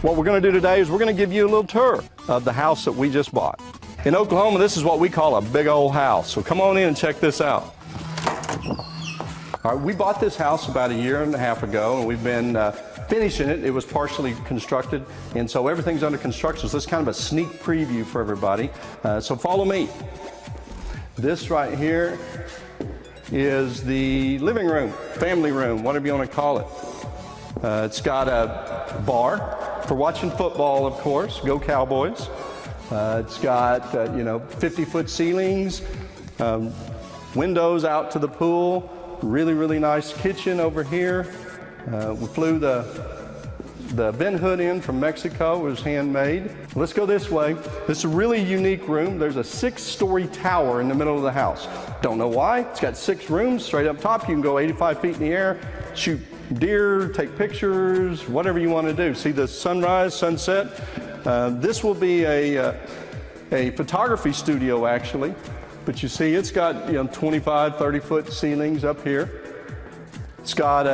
What we're going to do today is we're going to give you a little tour of the house that we just bought. In Oklahoma, this is what we call a big old house. So come on in and check this out. All right, we bought this house about 1.5 years ago, and we've been finishing it. It was partially constructed, and so everything's under construction. So this is kind of a sneak preview for everybody. So follow me. This right here is the living room, family room, whatever you want to call it. It's got a bar for watching football, of course. Go Cowboys. It's got 50-foot ceilings, windows out to the pool. Really nice kitchen over here. We flew the vent hood in from Mexico. It was handmade. Let's go this way. This is a really unique room. There's a 6-story tower in the middle of the house. Don't know why. It's got 6 rooms straight up top. You can go 85 feet in the air, shoot deer, take pictures, whatever you want to do. See the sunrise, sunset. This will be a photography studio, actually. But you see, it's got 25, 30-foot ceilings up here. It's got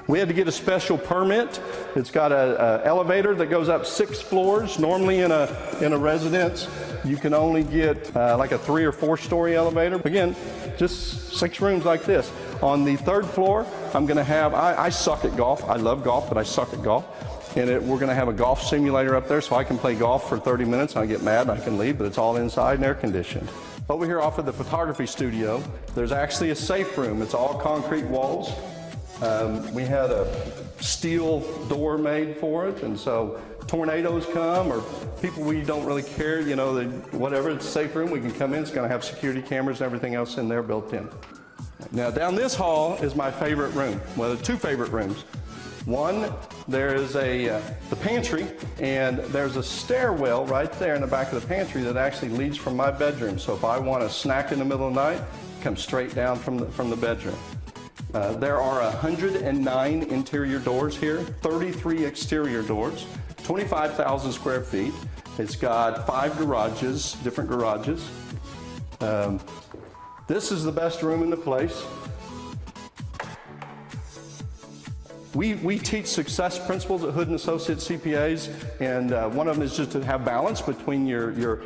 we had to get a special permit. It's got a elevator that goes up 6 floors. Normally in a residence, you can only get like a 3 or 4-story elevator. Again, just 6 rooms like this. On the 3rd floor, I'm going to have, I suck at golf. I love golf, but I suck at golf. And we're going to have a golf simulator up there so I can play golf for 30 minutes and I get mad and I can leave, but it's all inside and air conditioned. Over here off of the photography studio, there's actually a safe room. It's all concrete walls. We had a steel door made for it, and so tornadoes come or people we don't really care, whatever, it's a safe room. We can come in. It's going to have security cameras and everything else in there built in. Now down this hall is my favorite room. Well, 2 favorite rooms. One, there is the pantry, and there's a stairwell right there in the back of the pantry that actually leads from my bedroom. So if I want a snack in the middle of the night, come straight down from the bedroom. There are 109 interior doors here, 33 exterior doors, 25,000 square feet. It's got 5 garages, different garages. This is the best room in the place. We teach success principles at Hood & Associates CPAs, and one of them is just to have balance between your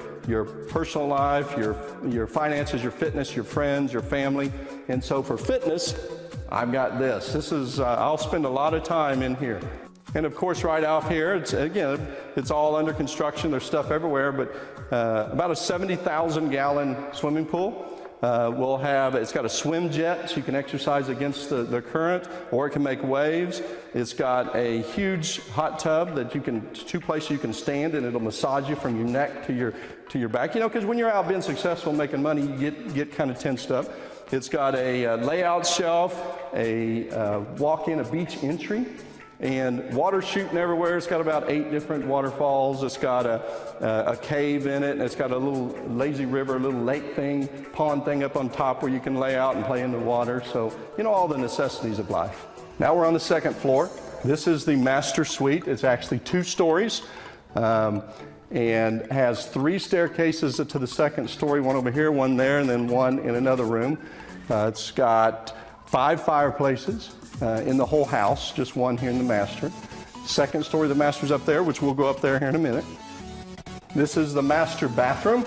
personal life, your finances, your fitness, your friends, your family. And so for fitness, I've got this. This is, I'll spend a lot of time in here. And of course, right out here, it's all under construction. There's stuff everywhere, but about a 70,000 gallon swimming pool. It's got a swim jet, so you can exercise against the current, or it can make waves. It's got a huge hot tub that two places you can stand, and it'll massage you from your neck to your back. You know, because when you're out being successful, making money, you get kind of tensed up. It's got a layout shelf, a walk-in, a beach entry, and water shooting everywhere. It's got about 8 different waterfalls. It's got a cave in it, and it's got a little lazy river, a little lake thing, pond thing up on top where you can lay out and play in the water. So, you know, all the necessities of life. Now we're on the second floor. This is the master suite. It's actually 2 stories and has 3 staircases to the second story, one over here, one there, and then one in another room. It's got 5 fireplaces in the whole house, just one here in the master. Second story, the master's up there, which we'll go up there here in a minute. This is the master bathroom,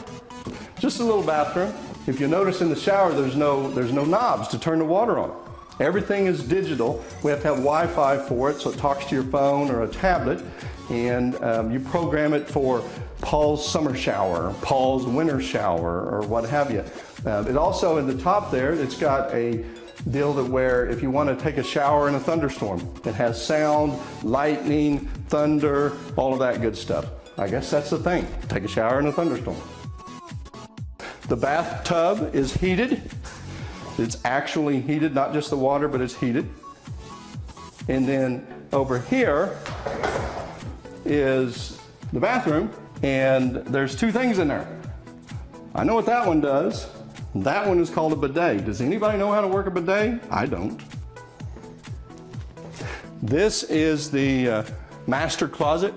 just a little bathroom. If you notice in the shower, there's no knobs to turn the water on. Everything is digital. We have to have Wi-Fi for it, so it talks to your phone or a tablet, and you program it for Paul's summer shower, Paul's winter shower, or what have you. It also, in the top there, it's got a deal that where if you want to take a shower in a thunderstorm, it has sound, lightning, thunder, all of that good stuff. I guess that's the thing, take a shower in a thunderstorm. The bathtub is heated. It's actually heated, not just the water, but it's heated. And then over here is the bathroom, and there's 2 things in there. I know what that one does. That one is called a bidet. Does anybody know how to work a bidet? I don't. This is the master closet.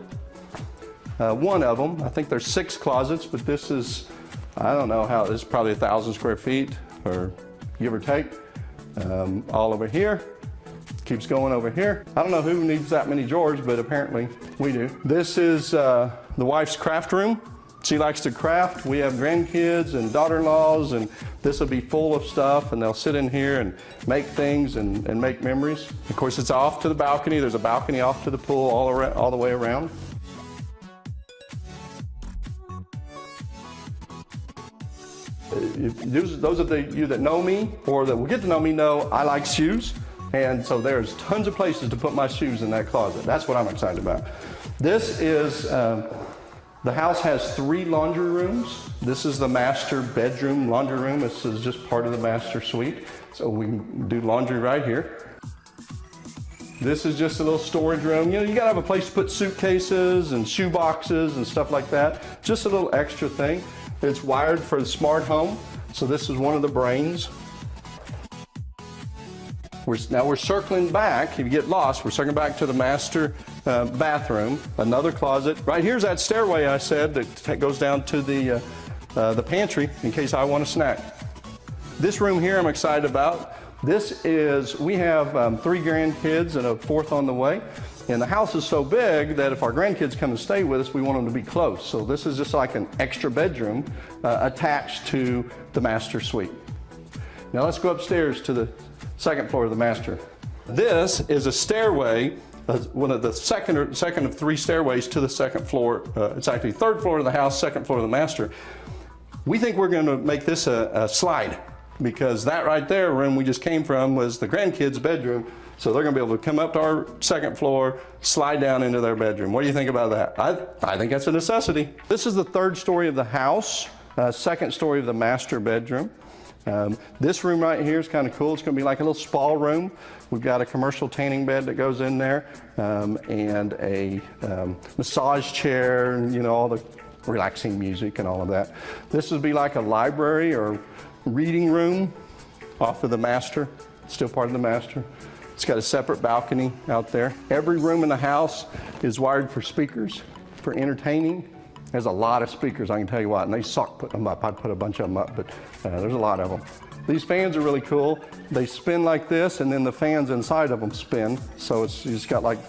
One of them. I think there's 6 closets, but this is, I don't know how, this is probably 1,000 square feet, or give or take. All over here. Keeps going over here. I don't know who needs that many drawers, but apparently we do. This is the wife's craft room. She likes to craft. We have grandkids and daughter-in-laws, and this will be full of stuff, and they'll sit in here and make things and make memories. Of course, it's off to the balcony. There's a balcony off to the pool all the way around. Those of you that know me or that will get to know me know I like shoes, and so there's tons of places to put my shoes in that closet. That's what I'm excited about. This is the house has 3 laundry rooms. This is the master bedroom laundry room. This is just part of the master suite. So we can do laundry right here. This is just a little storage room. You know, you gotta have a place to put suitcases and shoe boxes and stuff like that. Just a little extra thing. It's wired for the smart home. So this is one of the brains. Now we're circling back. If you get lost, we're circling back to the master bathroom, another closet. Right here's that stairway I said that goes down to the pantry in case I want a snack. This room here I'm excited about. We have 3 grandkids and a 4th on the way. And the house is so big that if our grandkids come and stay with us, we want them to be close. So this is just like an extra bedroom attached to the master suite. Now let's go upstairs to the 2nd floor of the master. This is a stairway, one of the second of 3 stairways to the 2nd floor. It's actually 3rd floor of the house, 2nd floor of the master. We think we're going to make this a slide, because that right there, room we just came from, was the grandkids' bedroom. So they're going to be able to come up to our 2nd floor, slide down into their bedroom. What do you think about that? I think that's a necessity. This is the 3rd story of the house, 2nd story of the master bedroom. This room right here is kind of cool. It's going to be like a little spa room. We've got a commercial tanning bed that goes in there, and a massage chair, and you know, all the relaxing music and all of that. This would be like a library or reading room off of the master, still part of the master. It's got a separate balcony out there. Every room in the house is wired for speakers, for entertaining. There's a lot of speakers, I can tell you what, and they suck putting them up. I put a bunch of them up, but there's a lot of them. These fans are really cool. They spin like this, and then the fans inside of them spin. So it's just got like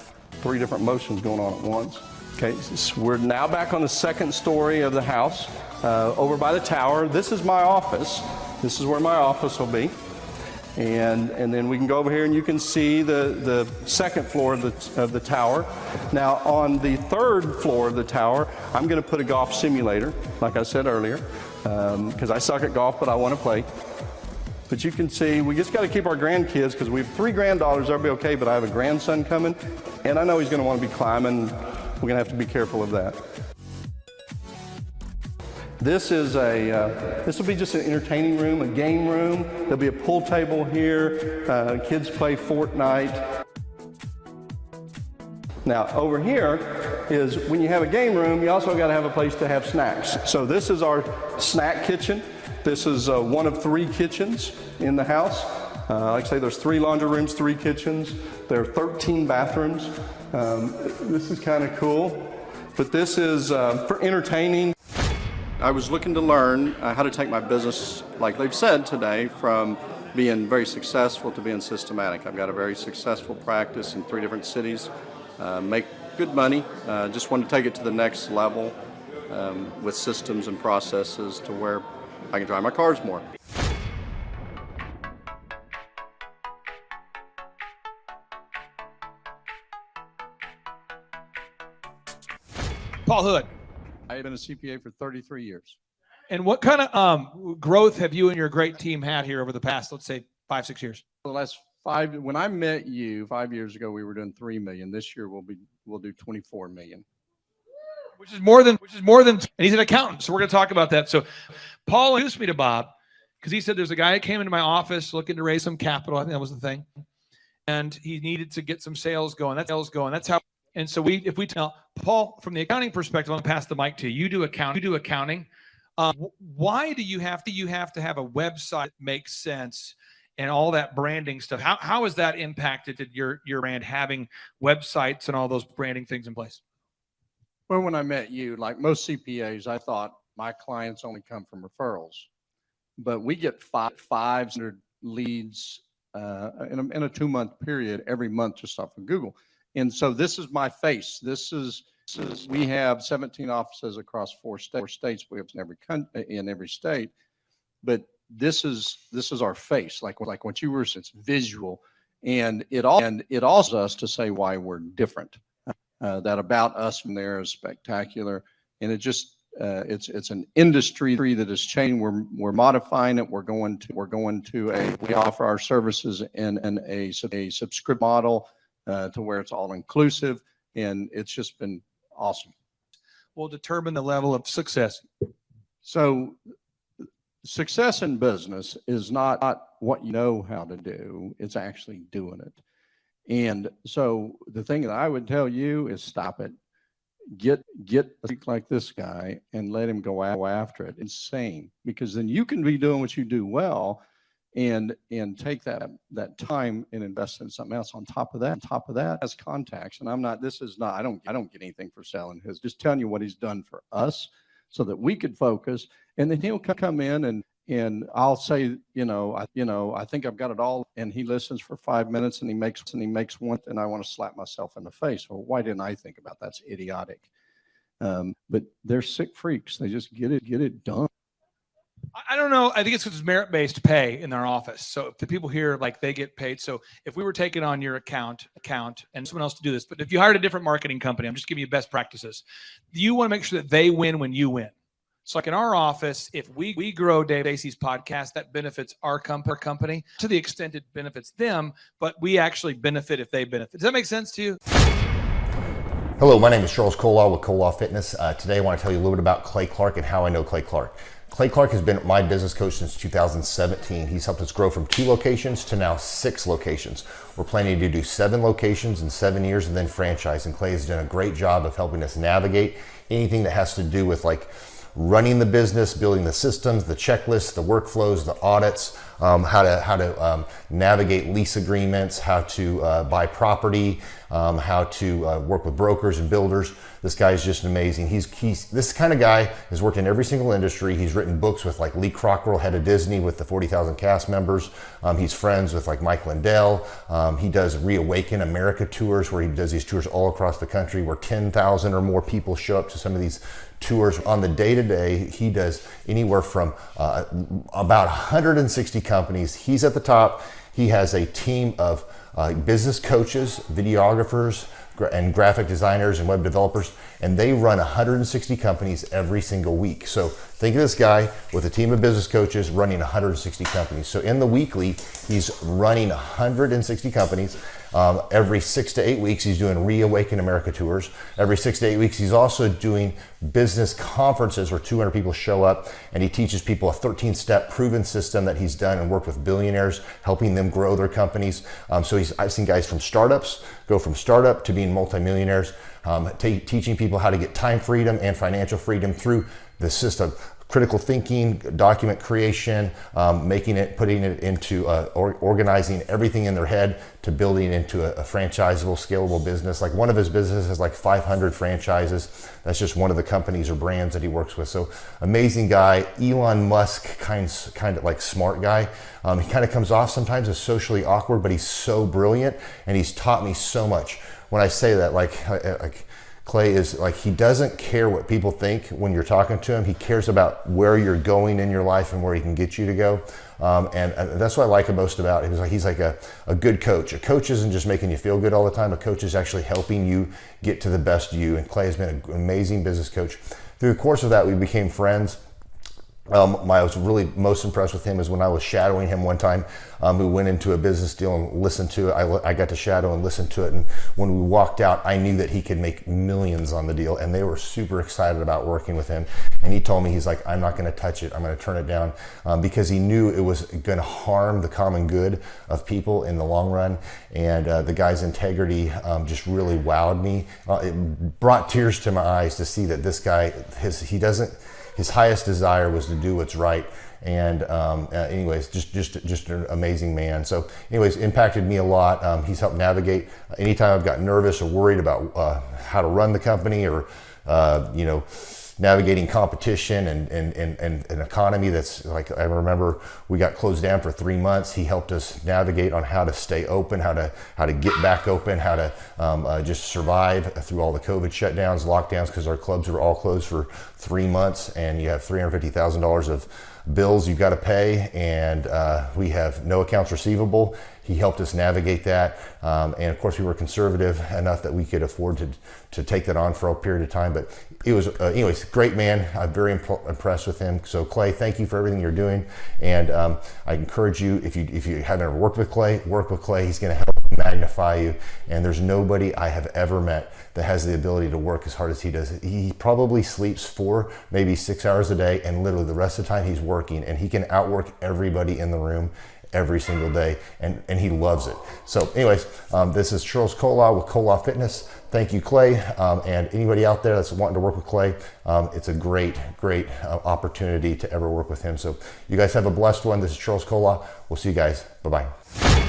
3 different motions going on at once. Okay, so we're now back on the 2nd story of the house, over by the tower. This is my office. This is where my office will be. And then we can go over here and you can see the 2nd floor of the tower. Now on the 3rd floor of the tower, I'm going to put a golf simulator, like I said earlier, because I suck at golf, but I want to play. But you can see, we just got to keep our grandkids, because we have 3 granddaughters, they'll be okay, but I have a grandson coming, and I know he's going to want to be climbing. We're going to have to be careful of that. This is this will be just an entertaining room, a game room. There'll be a pool table here. Kids play Fortnite. Now over here is, when you have a game room, you also got to have a place to have snacks. So this is our snack kitchen. This is one of 3 kitchens in the house. Like I say, there's 3 laundry rooms, 3 kitchens. There are 13 bathrooms. This is kind of cool. But this is for entertaining. I was looking to learn how to take my business, like they've said today, from being very successful to being systematic. I've got a very successful practice in 3 different cities, make good money. Just want to take it to the next level with systems and processes to where I can drive my cars more. Paul Hood. I've been a CPA for 33 years. And what kind of growth have you and your great team had here over the past, let's say, 5-6 years? For the last 5, when I met you 5 years ago, we were doing 3 million. This year we'll do 24 million. Which is more than, and he's an accountant. So we're going to talk about that. So Paul introduced me to Bob because he said there's a guy that came into my office looking to raise some capital. I think that was the thing. And he needed to get some sales going. That's how. And so if we tell Paul, from the accounting perspective, I'm going to pass the mic to you. You do accounting. Why do you have to have a website that makes sense and all that branding stuff? How has that impacted your brand, having websites and all those branding things in place? Well, when I met you, like most CPAs, I thought my clients only come from referrals, but we get 500 leads in a 2-month period every month just off of Google. And so this is my face. We have 17 offices across 4 states. We have in every state, but this is our face. Like what you were, it's visual, and it also us to say why we're different. That about us from there is spectacular, and it just it's an industry that is changing. We're modifying it. We're going to we offer our services in a subscription model to where it's all inclusive, and it's just been awesome. Will determine the level of success. So success in business is not what you know how to do, it's actually doing it. And so the thing that I would tell you is stop it. Get a freak like this guy and let him go after it. Insane, because then you can be doing what you do well and take that time and invest in something else on top of that as contacts. And I don't get anything for selling his, just telling you what he's done for us so that we could focus. And then he'll come in and I'll say, I think I've got it all. And he listens for 5 minutes and he makes one, and I want to slap myself in the face. Well, why didn't I think about that? That's idiotic. But they're sick freaks. They just get it done. I don't know. I think it's because it's merit-based pay in their office. So if the people here, like, they get paid. So if we were taking on your account and someone else to do this, but if you hired a different marketing company, I'm just giving you best practices. You want to make sure that they win when you win. So like in our office, if we grow Dave Stacy's podcast, that benefits our company to the extent it benefits them, but we actually benefit if they benefit. Does that make sense to you? Hello, my name is Charles Kolaw with Kolaw Fitness. Today I want to tell you a little bit about Clay Clark and how I know Clay Clark. Clay Clark has been my business coach since 2017. He's helped us grow from 2 locations to now 6 locations. We're planning to do 7 locations in 7 years and then franchise. And Clay has done a great job of helping us navigate anything that has to do with like running the business, building the systems, the checklists, the workflows, the audits, how to navigate lease agreements, how to buy property, how to work with brokers and builders. This guy is just amazing. He's this kind of guy has worked in every single industry. He's written books with like Lee Crockrell, head of Disney, with the 40,000 cast members. He's friends with like Mike Lindell. He does Reawaken America tours, where he does these tours all across the country, where 10,000 or more people show up to some of these tours. On the day-to-day, he does anywhere from about 160 companies. He's at the top. He has a team of business coaches, videographers, and graphic designers and web developers, and they run 160 companies every single week. So think of this guy with a team of business coaches running 160 companies. So in the weekly, he's running 160 companies. Every 6 to 8 weeks, he's doing Reawaken America tours. Every 6 to 8 weeks, he's also doing business conferences where 200 people show up, and he teaches people a 13-step proven system that he's done and worked with billionaires, helping them grow their companies. So I've seen guys from startups go from startup to being multimillionaires, teaching people how to get time freedom and financial freedom through the system. Critical thinking, document creation, putting it into organizing everything in their head to building into a franchisable, scalable business. Like one of his businesses has like 500 franchises. That's just one of the companies or brands that he works with. So amazing guy. Elon Musk, kind of like smart guy. He kind of comes off sometimes as socially awkward, but he's so brilliant, and he's taught me so much. When I say that, like Clay is like, he doesn't care what people think when you're talking to him. He cares about where you're going in your life and where he can get you to go. And that's what I like most about him. He's like a good coach. A coach isn't just making you feel good all the time. A coach is actually helping you get to the best you. And Clay has been an amazing business coach. Through the course of that, we became friends. I was really most impressed with him is when I was shadowing him one time. We went into a business deal and listened to it. I got to shadow and listen to it. And when we walked out, I knew that he could make millions on the deal. And they were super excited about working with him. And he told me, he's like, I'm not going to touch it. I'm going to turn it down, because he knew it was going to harm the common good of people in the long run. And the guy's integrity just really wowed me. It brought tears to my eyes to see that this guy, his highest desire was to do what's right. And anyways, just an amazing man. So anyways, impacted me a lot. He's helped navigate anytime I've got nervous or worried about how to run the company, or navigating competition and an economy that's like, I remember we got closed down for 3 months. He helped us navigate on how to stay open, how to get back open, how to just survive through all the COVID shutdowns, lockdowns, because our clubs were all closed for 3 months, and you have $350,000 of bills you've got to pay, and we have no accounts receivable. He helped us navigate that, and of course we were conservative enough that we could afford to take that on for a period of time. But it was anyways, great man. I'm very impressed with him. So Clay, thank you for everything you're doing, and I encourage you, if you haven't ever worked with Clay, work with Clay. He's going to help magnify you, and there's nobody I have ever met that has the ability to work as hard as he does. He probably sleeps 4, maybe 6 hours a day, and literally the rest of the time he's working, and he can outwork everybody in the room every single day, and he loves it. So anyways, this is Charles Cola with Cola Fitness. Thank you, Clay, and anybody out there that's wanting to work with Clay, it's a great opportunity to ever work with him. So you guys have a blessed one. This is Charles Cola. We'll see you guys. Bye-bye.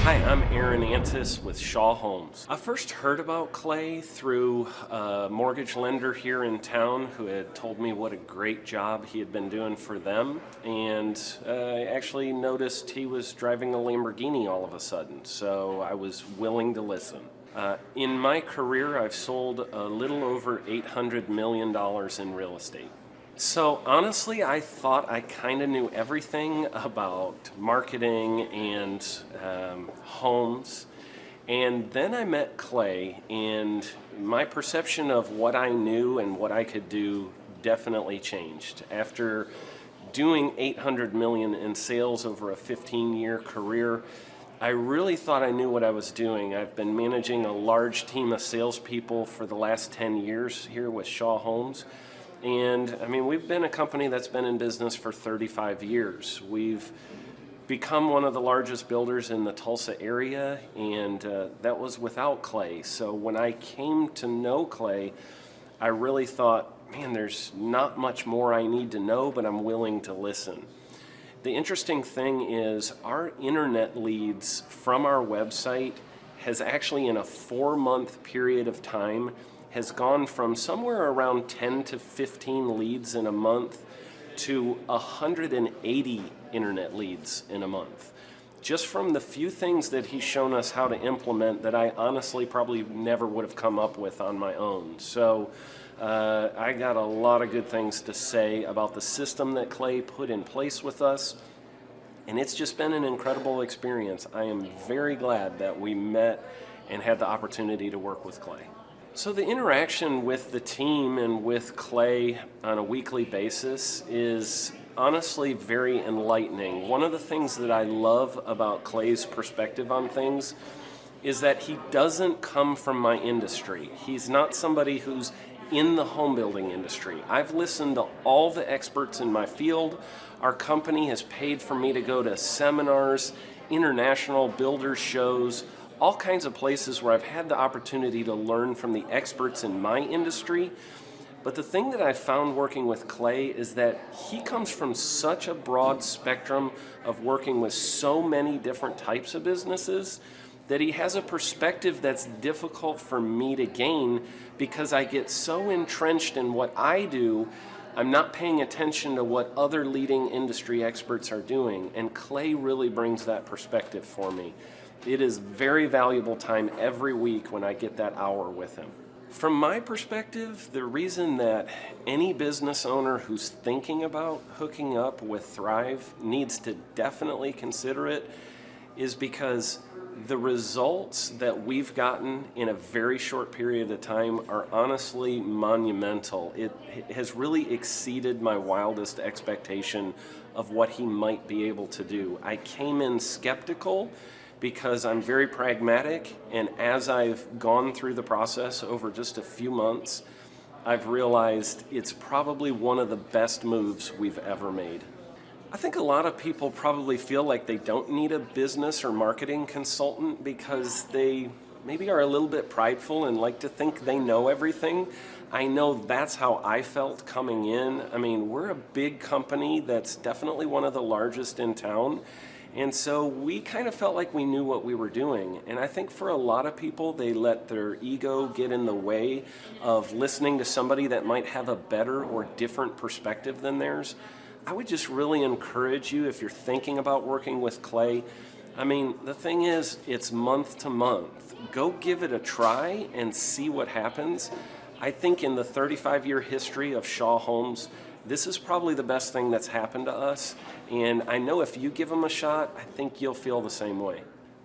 Hi, I'm Aaron Antis with Shaw Homes. I first heard about Clay through a mortgage lender here in town who had told me what a great job he had been doing for them, and I actually noticed he was driving a Lamborghini all of a sudden, so I was willing to listen. In my career, I've sold a little over $800 million in real estate. So honestly, I thought I kind of knew everything about marketing and homes. And then I met Clay, and my perception of what I knew and what I could do definitely changed. After doing $800 million in sales over a 15-year career, I really thought I knew what I was doing. I've been managing a large team of salespeople for the last 10 years here with Shaw Homes. And I mean, we've been a company that's been in business for 35 years. We've become one of the largest builders in the Tulsa area, and that was without Clay. So when I came to know Clay, I really thought, man, there's not much more I need to know, but I'm willing to listen. The interesting thing is our internet leads from our website has actually, in a 4-month period of time, has gone from somewhere around 10 to 15 leads in a month to 180 internet leads in a month. Just from the few things that he's shown us how to implement that I honestly probably never would have come up with on my own. So I got a lot of good things to say about the system that Clay put in place with us, and it's just been an incredible experience. I am very glad that we met and had the opportunity to work with Clay. So the interaction with the team and with Clay on a weekly basis is honestly very enlightening. One of the things that I love about Clay's perspective on things is that he doesn't come from my industry. He's not somebody who's in the home building industry. I've listened to all the experts in my field. Our company has paid for me to go to seminars, international builder shows, all kinds of places where I've had the opportunity to learn from the experts in my industry. But the thing that I found working with Clay is that he comes from such a broad spectrum of working with so many different types of businesses that he has a perspective that's difficult for me to gain because I get so entrenched in what I do, I'm not paying attention to what other leading industry experts are doing. And Clay really brings that perspective for me. It is very valuable time every week when I get that hour with him. From my perspective, the reason that any business owner who's thinking about hooking up with Thrive needs to definitely consider it is because the results that we've gotten in a very short period of time are honestly monumental. It has really exceeded my wildest expectation of what he might be able to do. I came in skeptical because I'm very pragmatic, and as I've gone through the process over just a few months, I've realized it's probably one of the best moves we've ever made. I think a lot of people probably feel like they don't need a business or marketing consultant because they maybe are a little bit prideful and like to think they know everything. I know that's how I felt coming in. I mean, we're a big company that's definitely one of the largest in town. And so we kind of felt like we knew what we were doing. And I think for a lot of people, they let their ego get in the way of listening to somebody that might have a better or different perspective than theirs. I would just really encourage you, if you're thinking about working with Clay, I mean, the thing is, it's month to month. Go give it a try and see what happens. I think in the 35-year history of Shaw Homes, this is probably the best thing that's happened to us. And I know if you give them a shot, I think you'll feel the same way.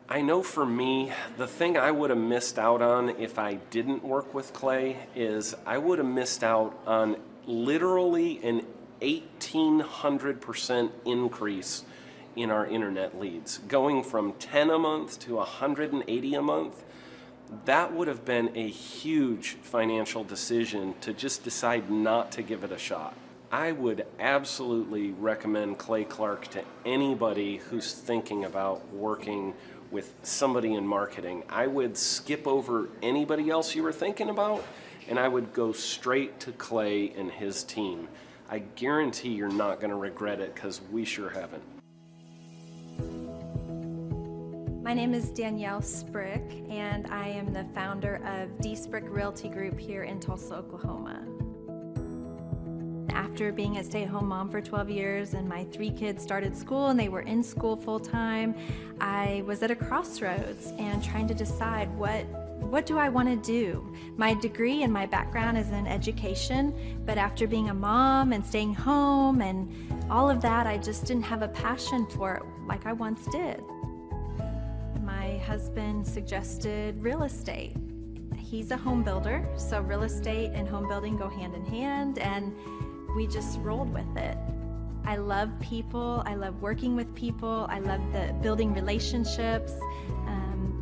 I know for me, the thing I would have missed out on if I didn't work with Clay is I would have missed out on literally an 1,800% increase in our internet leads. Going from 10 a month to 180 a month, that would have been a huge financial decision to just decide not to give it a shot. I would absolutely recommend Clay Clark to anybody who's thinking about working with somebody in marketing. I would skip over anybody else you were thinking about, and I would go straight to Clay and his team. I guarantee you're not going to regret it because we sure haven't. My name is Danielle Sprick, and I am the founder of D Sprick Realty Group here in Tulsa, Oklahoma. After being a stay-at-home mom for 12 years and my 3 kids started school and they were in school full-time, I was at a crossroads and trying to decide what do I want to do? My degree and my background is in education, but after being a mom and staying home and all of that, I just didn't have a passion for it like I once did. My husband suggested real estate. He's a home builder, so real estate and home building go hand in hand, and we just rolled with it. I love people, I love working with people, I love the building relationships,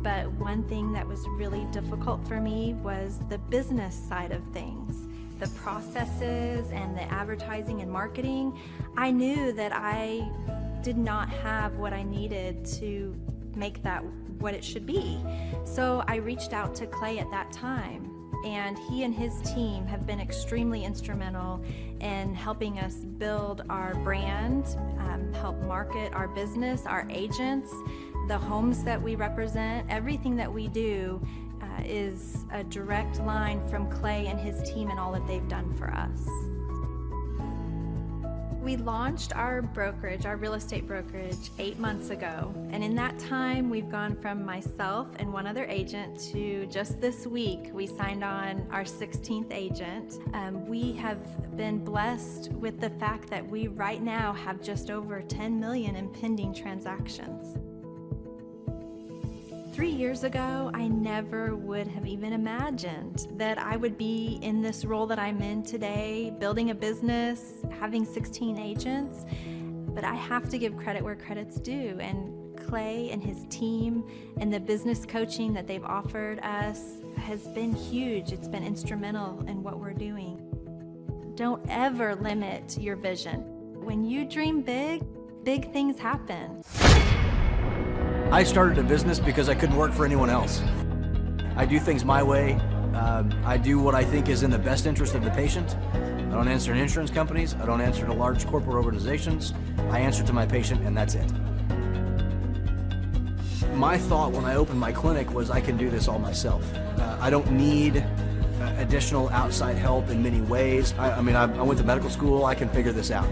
but one thing that was really difficult for me was the business side of things. The processes and the advertising and marketing. I knew that I did not have what I needed to make that what it should be. So I reached out to Clay at that time, and he and his team have been extremely instrumental in helping us build our brand, help market our business, our agents, the homes that we represent. Everything that we do is a direct line from Clay and his team and all that they've done for us. We launched our brokerage, our real estate brokerage, 8 months ago. And in that time, we've gone from myself and one other agent to just this week, we signed on our 16th agent. We have been blessed with the fact that we right now have just over 10 million in pending transactions. 3 years ago, I never would have even imagined that I would be in this role that I'm in today, building a business, having 16 agents. But I have to give credit where credit's due. And Clay and his team and the business coaching that they've offered us has been huge. It's been instrumental in what we're doing. Don't ever limit your vision. When you dream big, big things happen. I started a business because I couldn't work for anyone else. I do things my way. I do what I think is in the best interest of the patient. I don't answer to insurance companies. I don't answer to large corporate organizations. I answer to my patient, and that's it. My thought when I opened my clinic was I can do this all myself. I don't need additional outside help in many ways. I went to medical school. I can figure this out.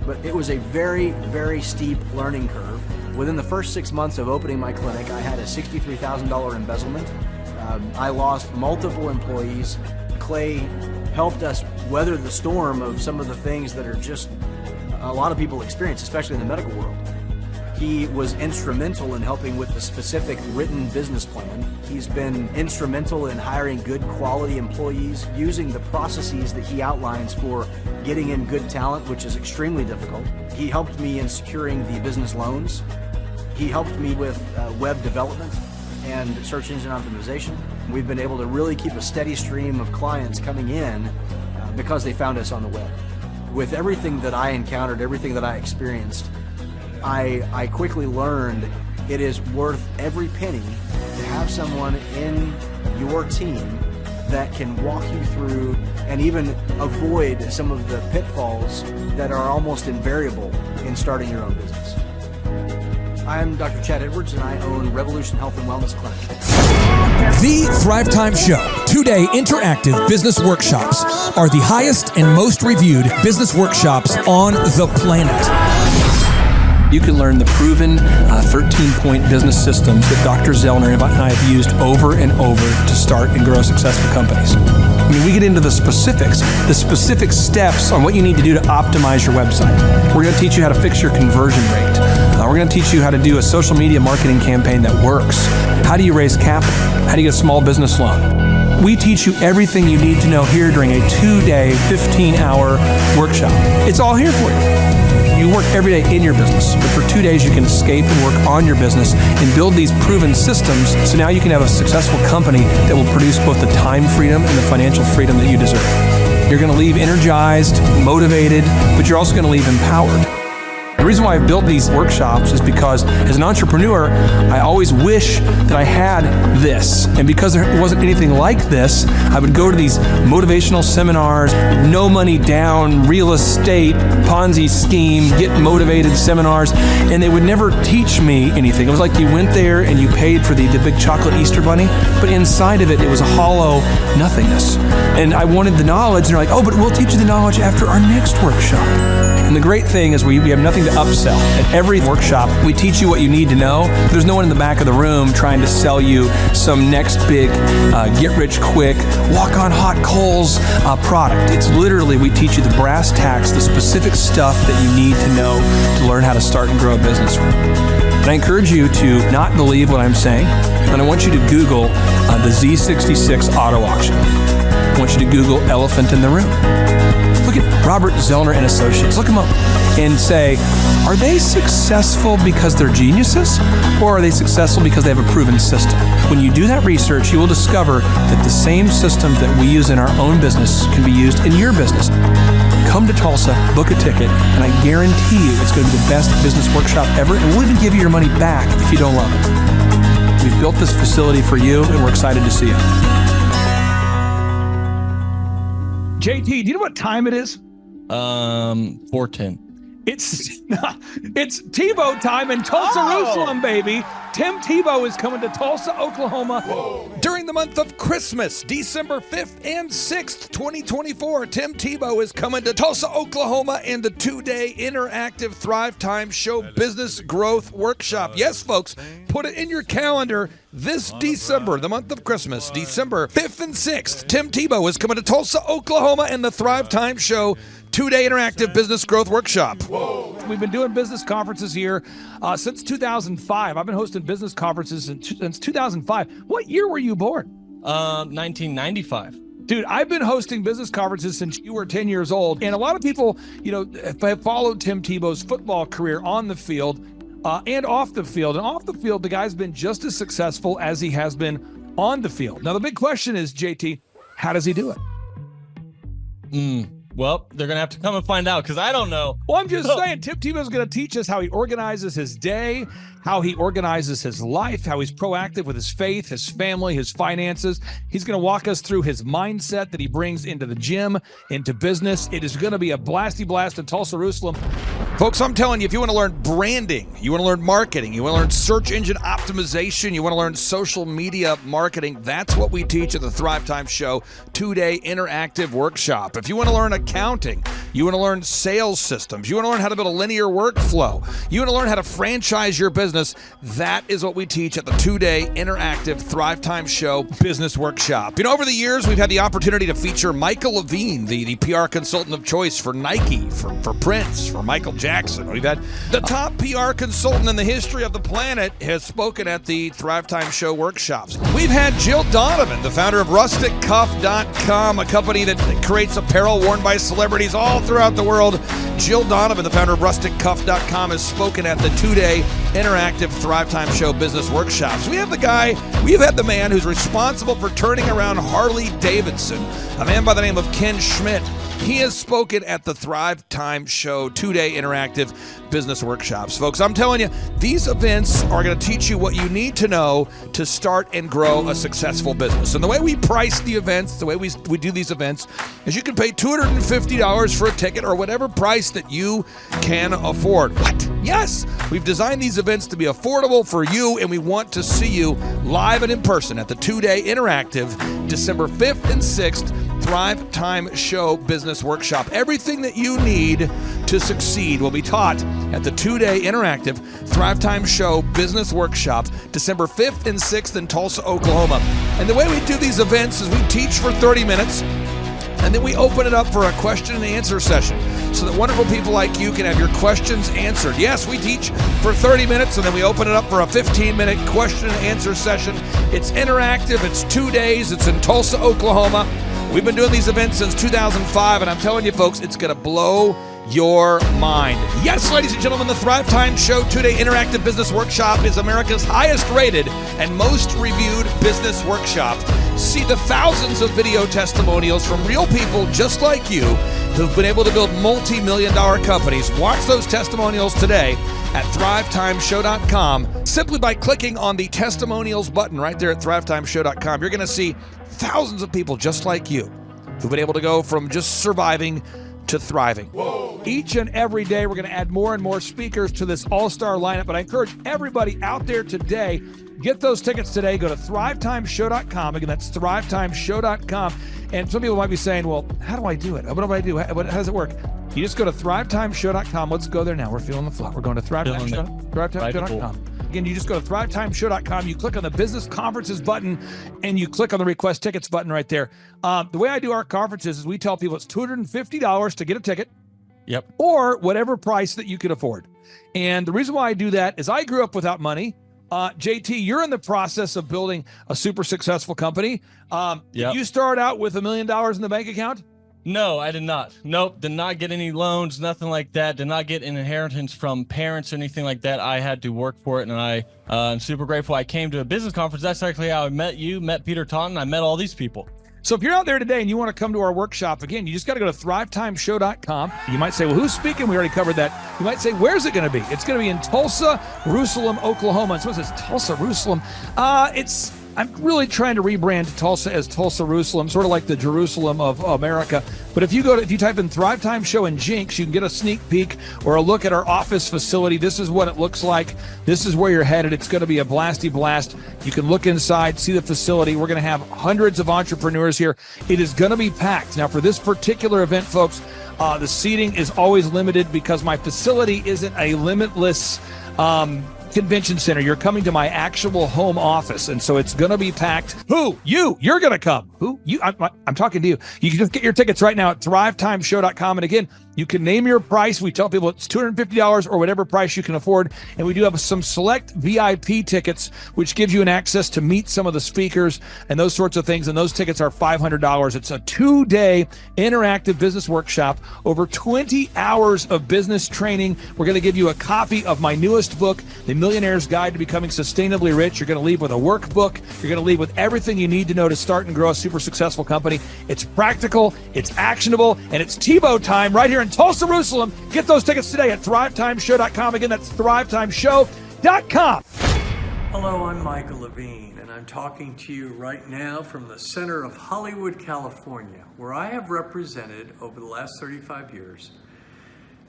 But it was a very, very steep learning curve. Within the first 6 months of opening my clinic, I had a $63,000 embezzlement. I lost multiple employees. Clay helped us weather the storm of some of the things that are just a lot of people experience, especially in the medical world. He was instrumental in helping with the specific written business plan. He's been instrumental in hiring good quality employees, using the processes that he outlines for getting in good talent, which is extremely difficult. He helped me in securing the business loans. He helped me with web development and search engine optimization. We've been able to really keep a steady stream of clients coming in because they found us on the web. With everything that I encountered, everything that I experienced, I quickly learned it is worth every penny to have someone in your team that can walk you through and even avoid some of the pitfalls that are almost invariable in starting your own business. I'm Dr. Chad Edwards, and I own Revolution Health and Wellness Clinic. The Thrivetime Show, 2-day interactive business workshops, are the highest and most reviewed business workshops on the planet. You can learn the proven 13-point business systems that Dr. Zellner and I have used over and over to start and grow successful companies. I mean, we get into the specific steps on what you need to do to optimize your website. We're going to teach you how to fix your conversion rate. We're going to teach you how to do a social media marketing campaign that works. How do you raise capital? How do you get a small business loan? We teach you everything you need to know here during a 2-day, 15-hour workshop. It's all here for you. You work every day in your business, but for 2 days you can escape and work on your business and build these proven systems so now you can have a successful company that will produce both the time freedom and the financial freedom that you deserve. You're going to leave energized, motivated, but you're also going to leave empowered. The reason why I've built these workshops is because as an entrepreneur, I always wish that I had this. And because there wasn't anything like this, I would go to these motivational seminars, no money down, real estate, Ponzi scheme, get motivated seminars, and they would never teach me anything. It was like you went there and you paid for the big chocolate Easter bunny, but inside of it, it was a hollow nothingness. And I wanted the knowledge, and they're like, oh, but we'll teach you the knowledge after our next workshop. And the great thing is we have nothing to upsell. At every workshop, we teach you what you need to know. There's no one in the back of the room trying to sell you some next big get-rich-quick, walk-on-hot coals product. It's literally, we teach you the brass tacks, the specific stuff that you need to know to learn how to start and grow a business. And I encourage you to not believe what I'm saying, and I want you to Google the Z66 auto auction. I want you to Google elephant in the room. Look at Robert Zellner and Associates. Look them up and say, are they successful because they're geniuses, or are they successful because they have a proven system? When you do that research, you will discover that the same systems that we use in our own business can be used in your business. Come to Tulsa, book a ticket, and I guarantee you it's going to be the best business workshop ever, and we'll even give you your money back if you don't love it. We've built this facility for you, and we're excited to see you. JT, do you know what time it is? 4:10. It's Tebow time in Tulsa, Jerusalem, baby. Tim Tebow is coming to Tulsa, Oklahoma. During the month of Christmas, December 5th and 6th, 2024, Tim Tebow is coming to Tulsa, Oklahoma in the 2-day interactive Thrivetime Show Business Growth Workshop. Yes, folks, put it in your calendar. This December, the month of Christmas, December 5th and 6th, Tim Tebow is coming to Tulsa, Oklahoma in the Thrivetime Show 2-day interactive business growth workshop. We've been doing business conferences here since 2005. I've been hosting business conferences since 2005. What year were you born? 1995. Dude, I've been hosting business conferences since you were 10 years old. And a lot of people, have followed Tim Tebow's football career on the field and off the field. And off the field, the guy's been just as successful as he has been on the field. Now, the big question is, JT, how does he do it? Well, they're going to have to come and find out because I don't know. Well, I'm just saying, Tim Tebow is going to teach us how he organizes his day, how he organizes his life, how he's proactive with his faith, his family, his finances. He's going to walk us through his mindset that he brings into the gym, into business. It is going to be a blasty blast in Tulsa, Jerusalem. Folks, I'm telling you, if you want to learn branding, you want to learn marketing, you want to learn search engine optimization, you want to learn social media marketing, that's what we teach at the Thrivetime Show 2-day interactive workshop. If you want to learn accounting, you want to learn sales systems, you want to learn how to build a linear workflow, you want to learn how to franchise your business, that is what we teach at the 2-day interactive Thrivetime Show business workshop. Over the years, we've had the opportunity to feature Michael Levine, the PR consultant of choice for Nike, for Prince, for Michael Jackson. We've had the top PR consultant in the history of the planet has spoken at the Thrivetime Show workshops. We've had Jill Donovan, the founder of RusticCuff.com, a company that creates apparel worn by celebrities all throughout the world. Jill Donovan, the founder of RusticCuff.com, has spoken at the 2-day interactive Thrivetime Show business workshops. We have had the man who's responsible for turning around Harley Davidson, a man by the name of Ken Schmidt. He has spoken at the Thrivetime Show 2-day interactive business workshops. Folks, I'm telling you, these events are going to teach you what you need to know to start and grow a successful business. And the way we price the events, the way we do these events, is you can pay $250 for a ticket or whatever price that you can afford. What? Yes, we've designed these events to be affordable for you, and we want to see you live and in person at the 2-day interactive December 5th and 6th Thrivetime Show Business Workshop. Everything that you need to succeed will be taught at the 2-day interactive Thrivetime Show Business Workshop, December 5th and 6th in Tulsa, Oklahoma. And the way we do these events is we teach for 30 minutes, and then we open it up for a question and answer session so that wonderful people like you can have your questions answered. Yes, we teach for 30 minutes, and then we open it up for a 15-minute question and answer session. It's interactive. It's 2 days. It's in Tulsa, Oklahoma. We've been doing these events since 2005, and I'm telling you, folks, it's going to blow your mind. Yes, ladies and gentlemen, the Thrivetime Show 2-day interactive business workshop is America's highest rated and most reviewed business workshop. See the thousands of video testimonials from real people just like you who've been able to build multi-million-dollar companies. Watch those testimonials today at thrivetimeshow.com. Simply by clicking on the testimonials button right there at thrivetimeshow.com, you're going to see thousands of people just like you who've been able to go from just surviving to thriving. Whoa. Each and every day, we're going to add more and more speakers to this all-star lineup, but I encourage everybody out there today, get those tickets today. Go to thrivetimeshow.com. Again, that's thrivetimeshow.com. And some people might be saying, well, how do I do it? What do I do? How does it work? You just go to thrivetimeshow.com. Let's go there now. We're feeling the flow. We're going to thrivetimeshow.com. Again, you just go to thrivetimeshow.com. You click on the business conferences button, and you click on the request tickets button right there. The way I do our conferences is we tell people it's $250 to get a ticket. Yep. Or whatever price that you can afford. And the reason why I do that is I grew up without money. JT, you're in the process of building a super successful company. Did you start out with $1 million in the bank account? No, I did not. Nope, did not get any loans, nothing like that. Did not get an inheritance from parents or anything like that. I had to work for it, and I'm super grateful. I came to a business conference. That's actually how I met you, met Peter Taunton. I met all these people. So if you're out there today and you want to come to our workshop, again, you just got to go to thrivetimeshow.com. You might say, well, who's speaking? We already covered that. You might say, where's it going to be? It's going to be in Tulsa, Jerusalem, Oklahoma. And someone says, Tulsa, Jerusalem. It's I'm really trying to rebrand Tulsa as Tulsa Jerusalem, sort of like the Jerusalem of America. But if you type in Thrivetime Show and Jinx, you can get a sneak peek or a look at our office facility. This is what it looks like. This is where you're headed. It's going to be a blasty blast. You can look inside, see the facility. We're going to have hundreds of entrepreneurs here. It is going to be packed. Now, for this particular event, folks, the seating is always limited because my facility isn't a limitless convention center. You're coming to my actual home office, and so it's going to be packed. Who? You're going to come. Who? You? I'm talking to you. You can just get your tickets right now at thrivetimeshow.com. And again, you can name your price. We tell people it's $250 or whatever price you can afford. And we do have some select VIP tickets, which gives you an access to meet some of the speakers and those sorts of things. And those tickets are $500. It's a 2-day interactive business workshop, over 20 hours of business training. We're going to give you a copy of my newest book, The Millionaire's Guide to Becoming Sustainably Rich. You're going to leave with a workbook. You're going to leave with everything you need to know to start and grow a super successful company. It's practical, it's actionable, and it's Tebow time right here in Tulsa, Jerusalem. Get those tickets today at thrivetimeshow.com. Again, that's thrivetimeshow.com. Hello, I'm Michael Levine, and I'm talking to you right now from the center of Hollywood, California, where I have represented over the last 35 years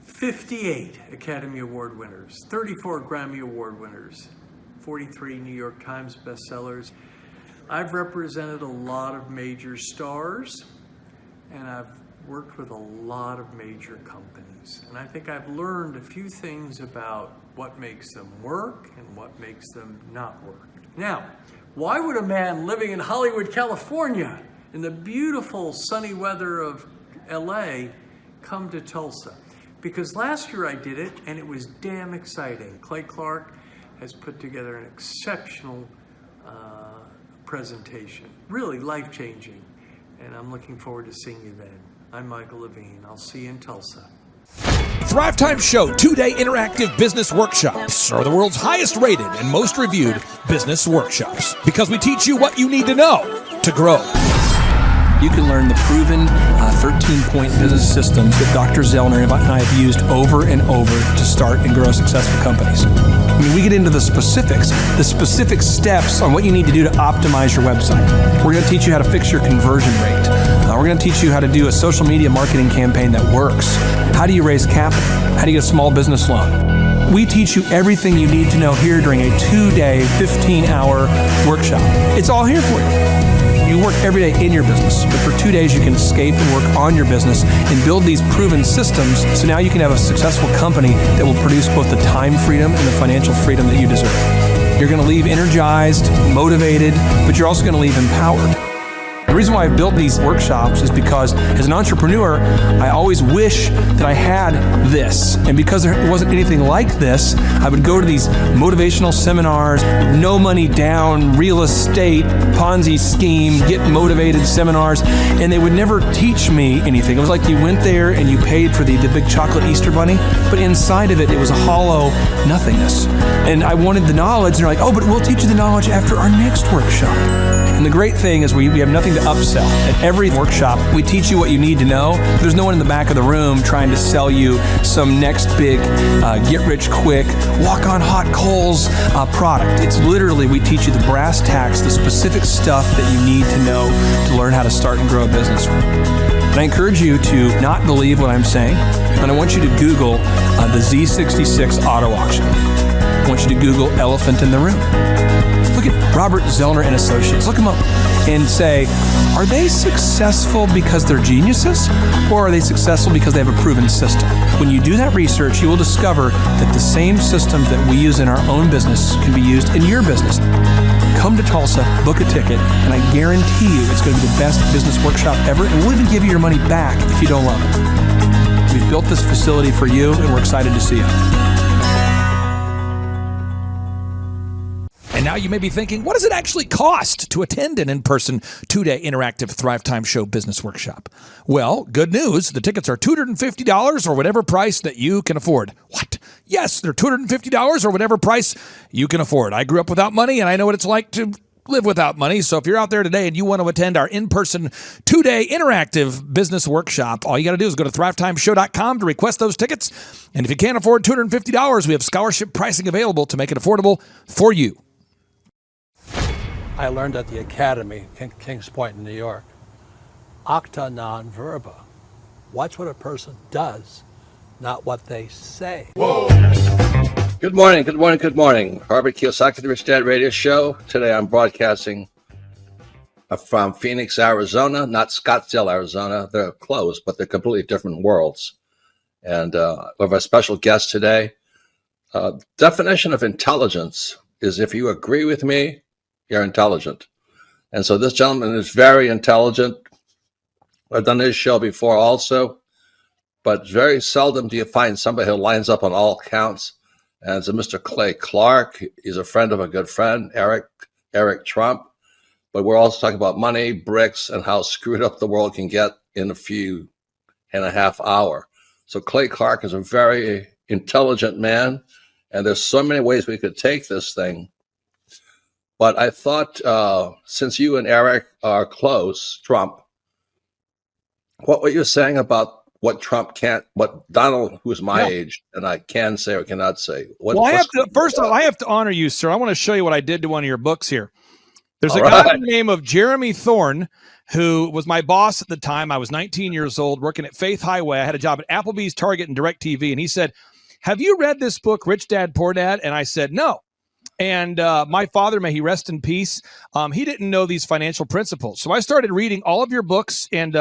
58 Academy Award winners, 34 Grammy Award winners, 43 New York Times bestsellers. I've represented a lot of major stars, and I've worked with a lot of major companies. And I think I've learned a few things about what makes them work and what makes them not work. Now, why would a man living in Hollywood, California, in the beautiful sunny weather of LA, come to Tulsa? Because last year I did it, and it was damn exciting. Clay Clark has put together an exceptional presentation, really life-changing, and I'm looking forward to seeing you then. I'm Michael Levine. I'll see you in Tulsa. Thrivetime Show 2-day interactive business workshops are the world's highest rated and most reviewed business workshops because we teach you what you need to know to grow. You can learn the proven 13-point business systems that Dr. Zellner and I have used over and over to start and grow successful companies. I mean, we get into the specific steps on what you need to do to optimize your website. We're going to teach you how to fix your conversion rate. We're going to teach you how to do a social media marketing campaign that works. How do you raise capital? How do you get a small business loan? We teach you everything you need to know here during a 2-day, 15-hour workshop. It's all here for you. You work every day in your business, but for 2 days you can escape and work on your business and build these proven systems so now you can have a successful company that will produce both the time freedom and the financial freedom that you deserve. You're going to leave energized, motivated, but you're also going to leave empowered. The reason why I've built these workshops is because as an entrepreneur, I always wish that I had this. And because there wasn't anything like this, I would go to these motivational seminars, no money down, real estate, Ponzi scheme, get motivated seminars, and they would never teach me anything. It was like you went there and you paid for the big chocolate Easter bunny, but inside of it, it was a hollow nothingness. And I wanted the knowledge, and they're like, oh, but we'll teach you the knowledge after our next workshop. And the great thing is we have nothing to upsell. At every workshop, we teach you what you need to know. There's no one in the back of the room trying to sell you some next big get-rich-quick, walk-on-hot coals product. It's literally, we teach you the brass tacks, the specific stuff that you need to know to learn how to start and grow a business. And I encourage you to not believe what I'm saying, and I want you to Google the Z66 auto auction. I want you to Google elephant in the room. Look at Robert Zellner and Associates. Look them up and say, are they successful because they're geniuses, or are they successful because they have a proven system? When you do that research, you will discover that the same systems that we use in our own business can be used in your business. Come to Tulsa, book a ticket, and I guarantee you it's going to be the best business workshop ever, and we'll even give you your money back if you don't love it. We've built this facility for you, and we're excited to see you. And now you may be thinking, what does it actually cost to attend an in-person 2-day interactive Thrivetime Show business workshop? Well, good news. The tickets are $250 or whatever price that you can afford. What? Yes, they're $250 or whatever price you can afford. I grew up without money, and I know what it's like to live without money. So if you're out there today and you want to attend our in-person 2-day interactive business workshop, all you got to do is go to thrivetimeshow.com to request those tickets. And if you can't afford $250, we have scholarship pricing available to make it affordable for you. I learned at the Academy, Kings Point in New York. Acta non verba. Watch what a person does, not what they say. Good morning, good morning, good morning. Robert Kiyosaki, the Rich Dad Radio Show. Today I'm broadcasting from Phoenix, Arizona, not Scottsdale, Arizona. They're close, but they're completely different worlds. And we have a special guest today. Definition of intelligence is if you agree with me, you're intelligent. And so this gentleman is very intelligent. I've done this show before also, but very seldom do you find somebody who lines up on all counts. And it's a Mr. Clay Clark. He's a friend of a good friend, Eric Trump. But we're also talking about money, bricks, and how screwed up the world can get in a few and a half hours. So Clay Clark is a very intelligent man, and there's so many ways we could take this thing. But I thought, since you and Eric are close, Trump, what were you saying about what Trump can't, what Donald, who's my age, and I can say or cannot say? Well, I have to, first of all, I have to honor you, sir. I want to show you what I did to one of your books here. There's a guy by the name of Jeremy Thorne, who was my boss at the time. I was 19 years old, working at Faith Highway. I had a job at Applebee's, Target, and DirecTV. And he said, "Have you read this book, Rich Dad, Poor Dad?" And I said, "No." And my father, may he rest in peace, he didn't know these financial principles. So I started reading all of your books and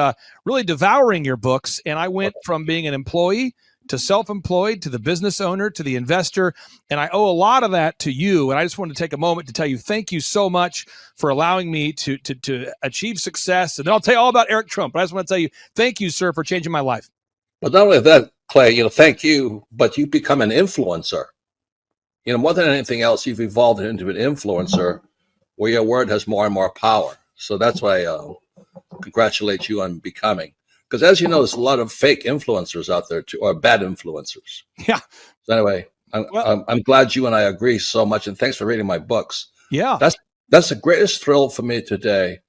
really devouring your books. And I went from being an employee to self-employed to the business owner to the investor. And I owe a lot of that to you. And I just wanted to take a moment to tell you thank you so much for allowing me to achieve success. And then I'll tell you all about Eric Trump. But I just want to tell you thank you, sir, for changing my life. But not only that, Clay, thank you, but you become an influencer. More than anything else, you've evolved into an influencer where your word has more and more power. So that's why I congratulate you on becoming. Because as you know, there's a lot of fake influencers out there too, or bad influencers. Yeah. So anyway, I'm glad you and I agree so much, and thanks for reading my books. Yeah. That's the greatest thrill for me today.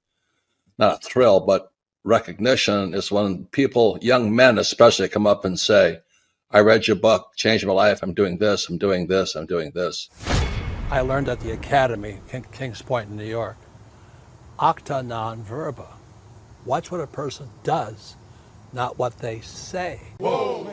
Not a thrill, but recognition is when people, young men especially, come up and say, "I read your book, changed my life. I'm doing this, I'm doing this, I'm doing this." I learned at the Academy, Kings Point in New York. Acta non verba. Watch what a person does, not what they say. Whoa.